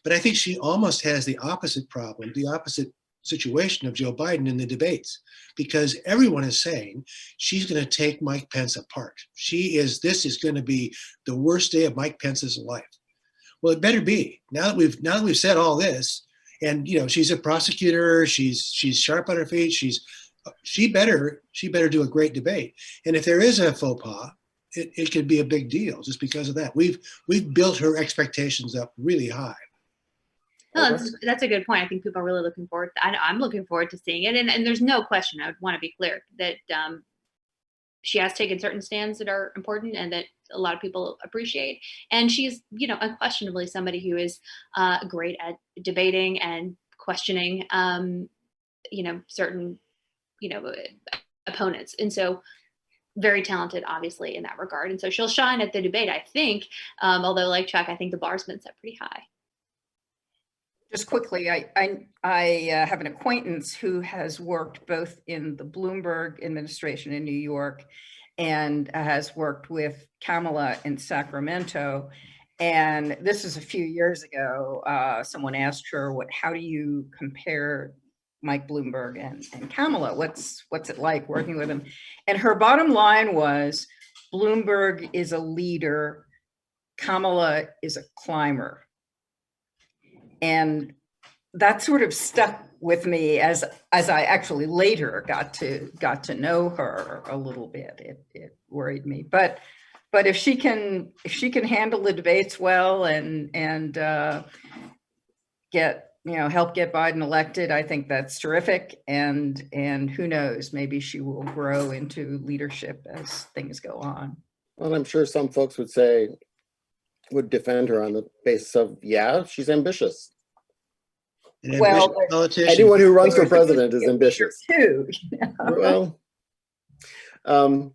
But I think she almost has the opposite problem, the opposite situation of Joe Biden in the debates, because everyone is saying she's going to take Mike Pence apart. This is going to be the worst day of Mike Pence's life. Well, it better be. Now that we've said all this, and she's a prosecutor, she's sharp on her feet, she better do a great debate. And if there is a faux pas, it could be a big deal just because of that. We've built her expectations up really high. No, that's a good point. I think people are really looking forward. I'm looking forward to seeing it, and there's no question. I would want to be clear that she has taken certain stands that are important and that a lot of people appreciate. And she's, unquestionably somebody who is great at debating and questioning, certain, opponents. And so very talented, obviously, in that regard. And so she'll shine at the debate, I think. Although, like Chuck, I think the bar's been set pretty high. Just quickly, I have an acquaintance who has worked both in the Bloomberg administration in New York and has worked with Kamala in Sacramento. And this is a few years ago. Someone asked her, how do you compare Mike Bloomberg and Kamala? What's it like working with him? And her bottom line was, Bloomberg is a leader, Kamala is a climber. And that sort of stuck with me as I actually later got to know her a little bit. It worried me, but if she can handle the debates well and help get Biden elected, I think that's terrific. And who knows, maybe she will grow into leadership as things go on. Well, I'm sure some folks would defend her on the basis of, yeah, she's ambitious. Well, anyone who runs for president is ambitious too. Well, now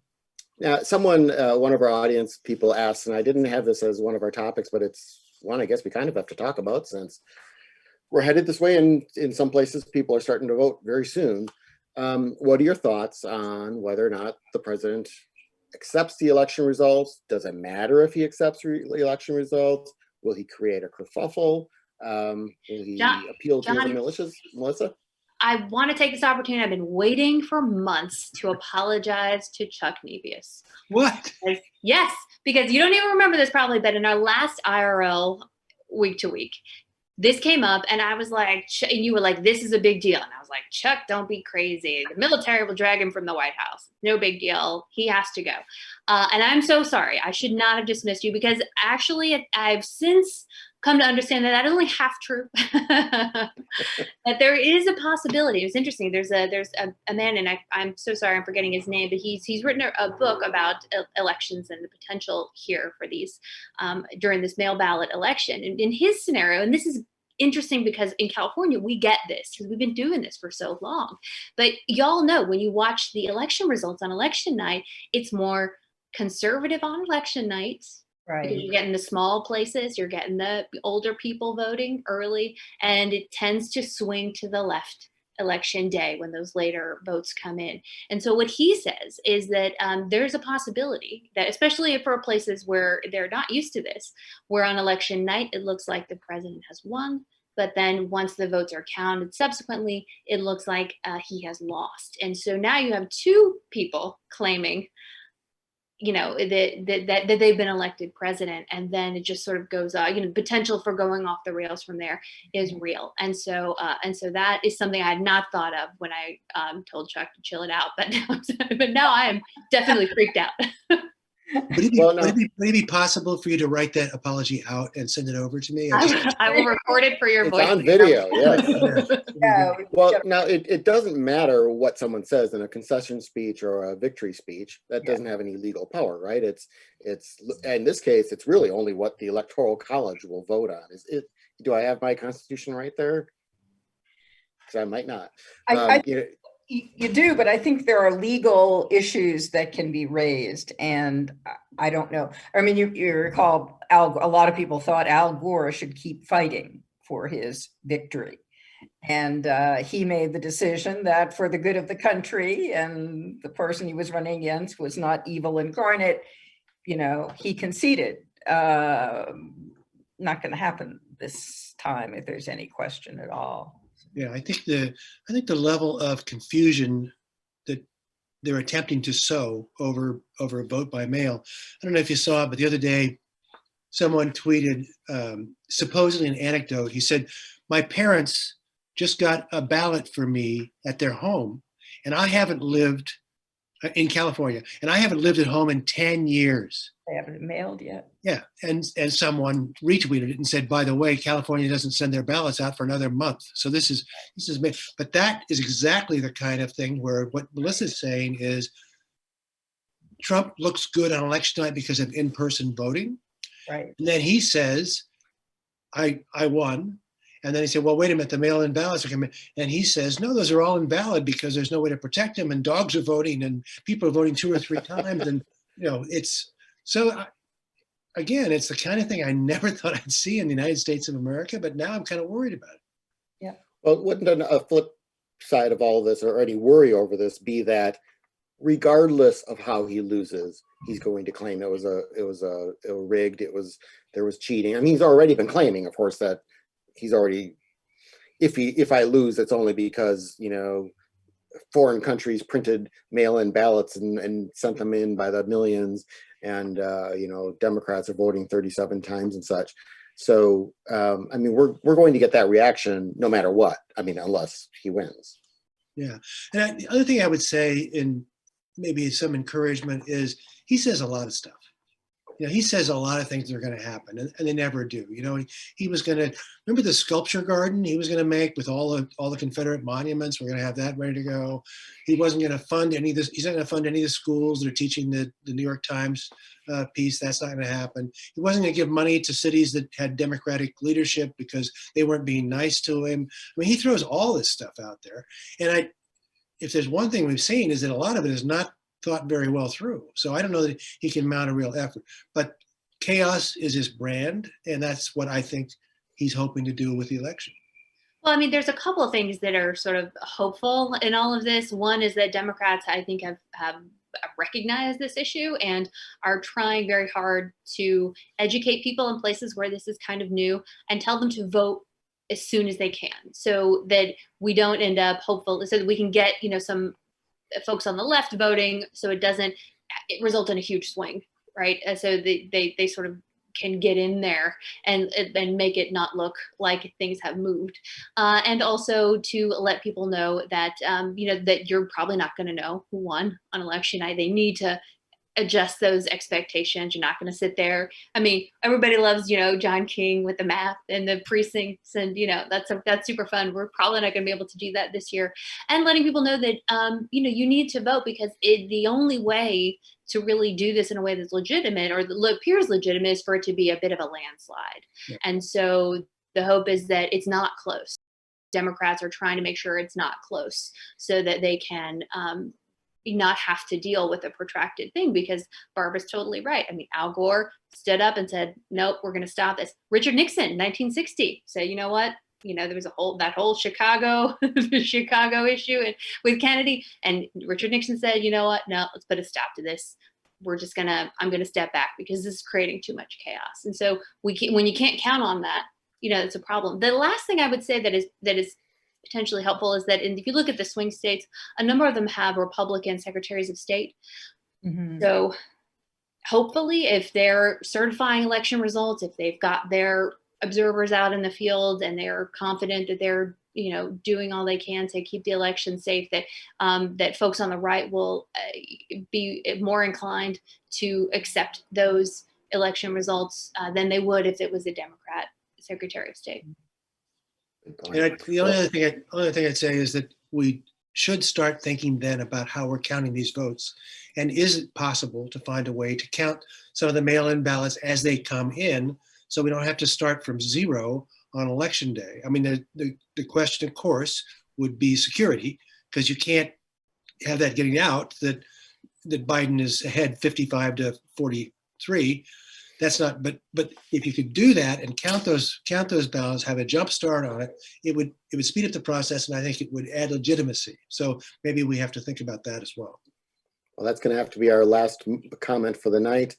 someone, one of our audience people asked, and I didn't have this as one of our topics, but it's one I guess we kind of have to talk about since we're headed this way, and in some places people are starting to vote very soon. What are your thoughts on whether or not the president accepts the election results? Does it matter if he accepts the election results? Will he create a kerfuffle? Will he appeal to the militias? Melissa? I want to take this opportunity. I've been waiting for months to apologize to Chuck Nevius. What? Yes, because you don't even remember this probably, but in our last IRL week to week, this came up and I was like, and you were like, this is a big deal. And I was like, Chuck, don't be crazy. The military will drag him from the White House. No big deal. He has to go. And I'm so sorry. I should not have dismissed you, because actually I've since come to understand that that is only half true. That there is a possibility. It was interesting. There's a man, and I'm so sorry I'm forgetting his name, but he's written a book about elections and the potential here for these during this mail ballot election. And in his scenario, and this is interesting because in California we get this because we've been doing this for so long. But y'all know when you watch the election results on election night, it's more conservative on election night. Right. Because you're getting the small places, you're getting the older people voting early, and it tends to swing to the left election day when those later votes come in. And so what he says is that there's a possibility that, especially for places where they're not used to this, where on election night, it looks like the president has won, But then once the votes are counted subsequently, it looks like he has lost. And so now you have two people claiming, that they've been elected president, and then it just sort of goes, potential for going off the rails from there is real. And so that is something I had not thought of when I told Chuck to chill it out, but now I am definitely freaked out. Would it be, Well, no. would it be possible for you to write that apology out and send it over to me? I will record it for your It's voice. on video, yes. Yeah, Well, now it doesn't matter what someone says in a concession speech or a victory speech. That Yeah. doesn't have any legal power, right? It's in this case, it's really only what the Electoral College will vote on. Do I have my Constitution right there? Because I might not. I You know, You do, but I think there are legal issues that can be raised, and I don't know. I mean, you recall a lot of people thought Al Gore should keep fighting for his victory, and he made the decision that for the good of the country and the person he was running against was not evil incarnate, he conceded. Not going to happen this time, if there's any question at all. Yeah, I think the level of confusion that they're attempting to sow over a vote by mail. I don't know if you saw it, but the other day, someone tweeted supposedly an anecdote. He said, "My parents just got a ballot for me at their home, and I haven't lived in California, and I haven't lived at home in 10 years." They haven't mailed yet. Yeah, and someone retweeted it and said, "By the way, California doesn't send their ballots out for another month." So this is but that is exactly the kind of thing where what Melissa's saying is Trump looks good on election night because of in-person voting. Right. And then he says, I won. And then he said, well, wait a minute, the mail-in ballots are coming. And he says, no, those are all invalid because there's no way to protect them, and dogs are voting, and people are voting 2 or 3 times. And, it's so, again, it's the kind of thing I never thought I'd see in the United States of America, but now I'm kind of worried about it. well, wouldn't a flip side of all this, or any worry over this, be that regardless of how he loses, he's going to claim it was rigged, there was cheating. I mean, he's already been claiming, of course, that he's already, if I lose, it's only because, foreign countries printed mail-in ballots and sent them in by the millions, and Democrats are voting 37 times and such. So I mean, we're going to get that reaction no matter what. I mean, unless he wins. Yeah. And the other thing I would say, in maybe some encouragement, is he says a lot of stuff. He says a lot of things that are going to happen, and they never do. He was going to, remember the sculpture garden he was going to make with all the Confederate monuments? We're going to have that ready to go. He wasn't going to fund any of this. He's not going to fund any of the schools that are teaching the New York Times piece. That's not going to happen. He wasn't going to give money to cities that had Democratic leadership because they weren't being nice to him. I mean, he throws all this stuff out there. And if there's one thing we've seen, is that a lot of it is not thought very well through. So I don't know that he can mount a real effort, but chaos is his brand. And that's what I think he's hoping to do with the election. Well, I mean, there's a couple of things that are sort of hopeful in all of this. One is that Democrats, I think, have recognized this issue and are trying very hard to educate people in places where this is kind of new and tell them to vote as soon as they can, so that we don't end up hopeful, so that we can get, some folks on the left voting, so it doesn't result in a huge swing, right? So they sort of can get in there and make it not look like things have moved, and also to let people know that that you're probably not going to know who won on election night. They need to adjust those expectations. You're not going to sit there. I mean, everybody loves, John King with the map and the precincts, and that's super fun. We're probably not going to be able to do that this year. And letting people know that you need to vote, because the only way to really do this in a way that's legitimate, or that appears legitimate, is for it to be a bit of a landslide. Yeah. And so the hope is that it's not close. Democrats are trying to make sure it's not close, so that they can not have to deal with a protracted thing, because Barbara's totally right. I mean, Al Gore stood up and said, nope, we're going to stop this. Richard Nixon, 1960, said, you know what? There was that whole Chicago issue with Kennedy. And Richard Nixon said, you know what? No, let's put a stop to this. I'm going to step back, because this is creating too much chaos. And so when you can't count on that, it's a problem. The last thing I would say that is potentially helpful is that if you look at the swing states, a number of them have Republican secretaries of state. Mhm. So hopefully, if they're certifying election results, if they've got their observers out in the field and they're confident that they're doing all they can to keep the election safe, that that folks on the right will be more inclined to accept those election results than they would if it was a Democrat Secretary of State. And the only other thing I'd say is that we should start thinking then about how we're counting these votes. And is it possible to find a way to count some of the mail-in ballots as they come in, so we don't have to start from zero on election day? I mean, the question, of course, would be security, because you can't have that getting out that Biden is ahead 55 to 43. That's not, but if you could do that and count those ballots, have a jump start on it, it would speed up the process, and I think it would add legitimacy. So maybe we have to think about that as well. Well, that's going to have to be our last comment for the night.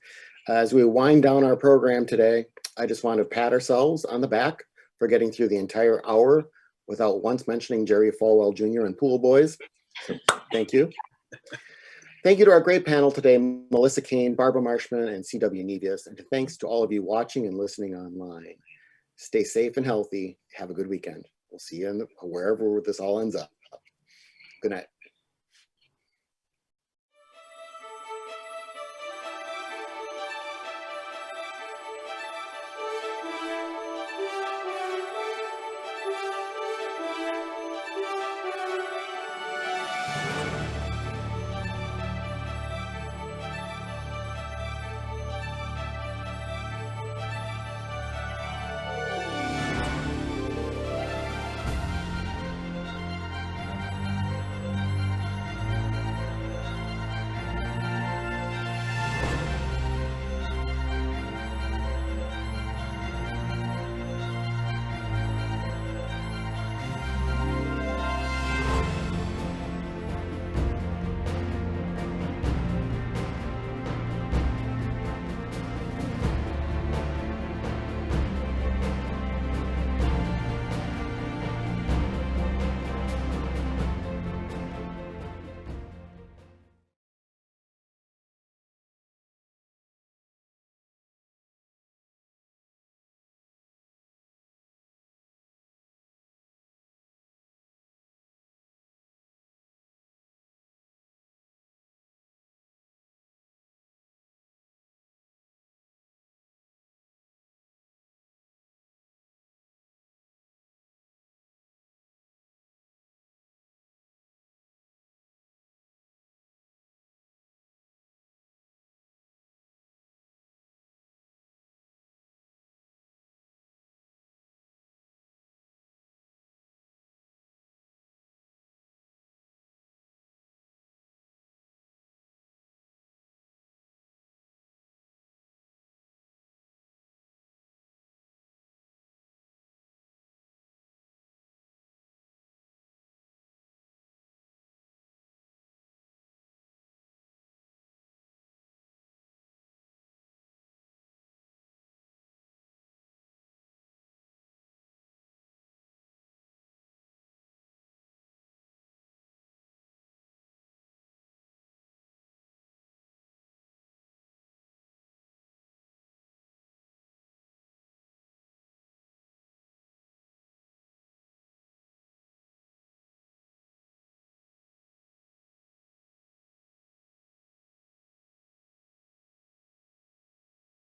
As we wind down our program today, I just want to pat ourselves on the back for getting through the entire hour without once mentioning Jerry Falwell Jr. and Pool Boys. So, thank you. Thank you to our great panel today, Melissa Kane, Barbara Marshman, and C.W. Nevius. And thanks to all of you watching and listening online. Stay safe and healthy. Have a good weekend. We'll see you wherever this all ends up. Good night.